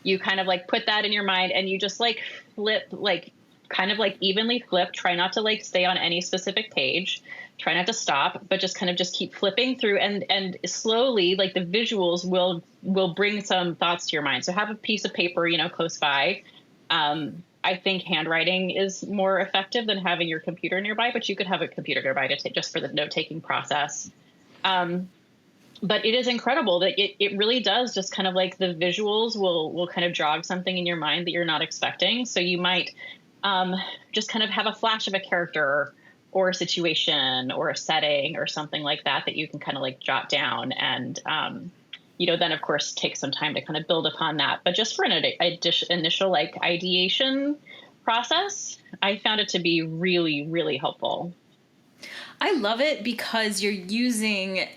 you kind of like put that in your mind and you just like flip, like kind of like evenly flip, try not to like stay on any specific page. Try not to stop, but just kind of just keep flipping through and slowly, like the visuals will bring some thoughts to your mind. So have a piece of paper, close by. I think handwriting is more effective than having your computer nearby, but you could have a computer nearby to take just for the note-taking process. But it is incredible that it really does just kind of like the visuals will kind of jog something in your mind that you're not expecting. So you might just kind of have a flash of a character or a situation or a setting or something like that you can kind of like jot down and, then of course take some time to kind of build upon that. But just for an initial like ideation process, I found it to be really, really helpful. I love it because you're using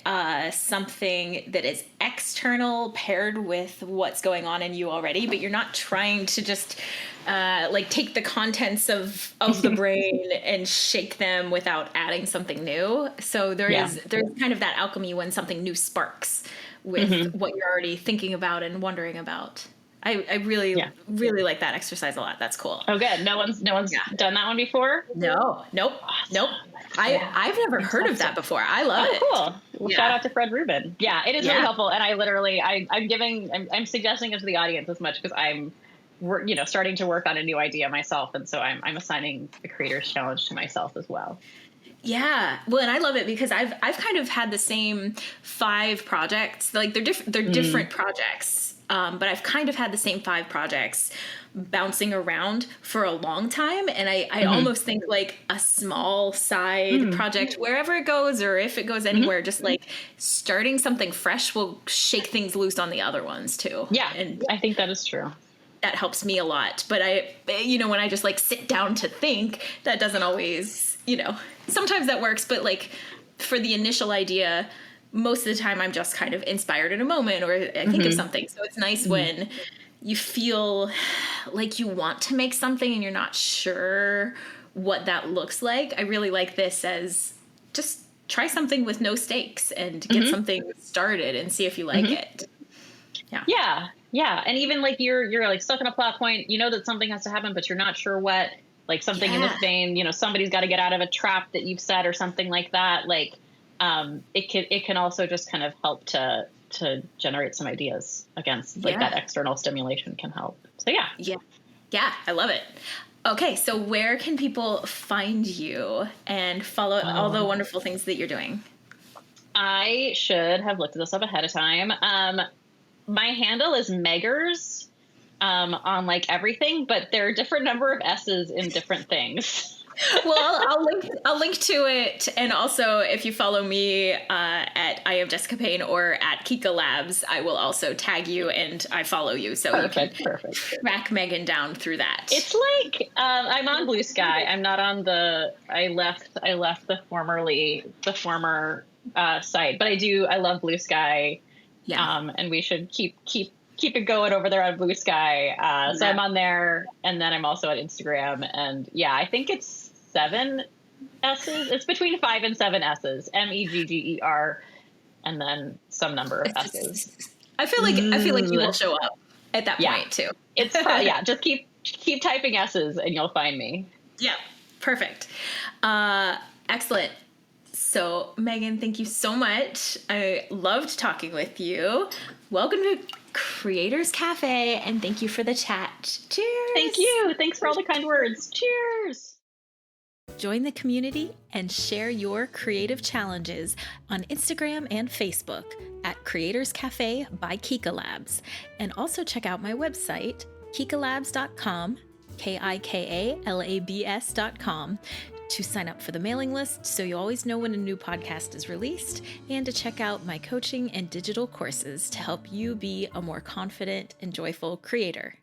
something that is external paired with what's going on in you already, but you're not trying to just like take the contents of the brain and shake them without adding something new. So there's kind of that alchemy when something new sparks with what you're already thinking about and wondering about. I really like that exercise a lot. That's cool. Oh, good. No one's done that one before? No. Nope. Awesome. Nope. I've never heard of that before. I love it. Cool. Well, shout out to Fred Rubin. Yeah, it is really helpful. And I literally, I'm suggesting it to the audience as much because I'm, starting to work on a new idea myself. And so I'm assigning the creator's challenge to myself as well. Yeah. Well, and I love it because I've kind of had the same 5 projects. Like they're different projects. But I've kind of had the same 5 projects bouncing around for a long time. And I almost think like a small side project, wherever it goes, or if it goes anywhere, just like starting something fresh will shake things loose on the other ones too. Yeah. And I think that is true. That helps me a lot. But when I just like sit down to think, that doesn't always, sometimes that works. But like for the initial idea, most of the time I'm just kind of inspired in a moment or I think of something. So it's nice when you feel like you want to make something and you're not sure what that looks like. I really like this as just try something with no stakes and get something started and see if you like it. Yeah. Yeah. Yeah. And even like you're like stuck in a plot point, that something has to happen, but you're not sure what, like something in this vein, somebody's got to get out of a trap that you've set or something like that. Like, it can also just kind of help to generate some ideas against like that external stimulation can help. So yeah, I love it. Okay, so where can people find you and follow all the wonderful things that you're doing? I should have looked this up ahead of time. My handle is Meggers, on like everything, but there are different number of S's in different things. Well, I'll link to it, and also if you follow me at I am Jessica Payne or at Kika Labs, I will also tag you and I follow you, so perfect. Track Megan down through that. It's like I'm on Blue Sky. I'm not on the. I left the former site, but I love Blue Sky. Yeah. And we should keep it going over there on Blue Sky. So I'm on there, and then I'm also at Instagram, and I think it's 7 S's. It's between 5 and 7 S's. MEGGER, and then some number of S's. I feel like you will show up at that point too. It's probably, just keep typing S's and you'll find me. Yeah, perfect. Excellent. So Megan, thank you so much. I loved talking with you. Welcome to Creators Cafe, and thank you for the chat. Cheers. Thank you. Thanks for all the kind words. Cheers. Join the community and share your creative challenges on Instagram and Facebook at Creators Cafe by Kika Labs. And also check out my website, kikalabs.com, KIKALABS.com, to sign up for the mailing list so you always know when a new podcast is released, and to check out my coaching and digital courses to help you be a more confident and joyful creator.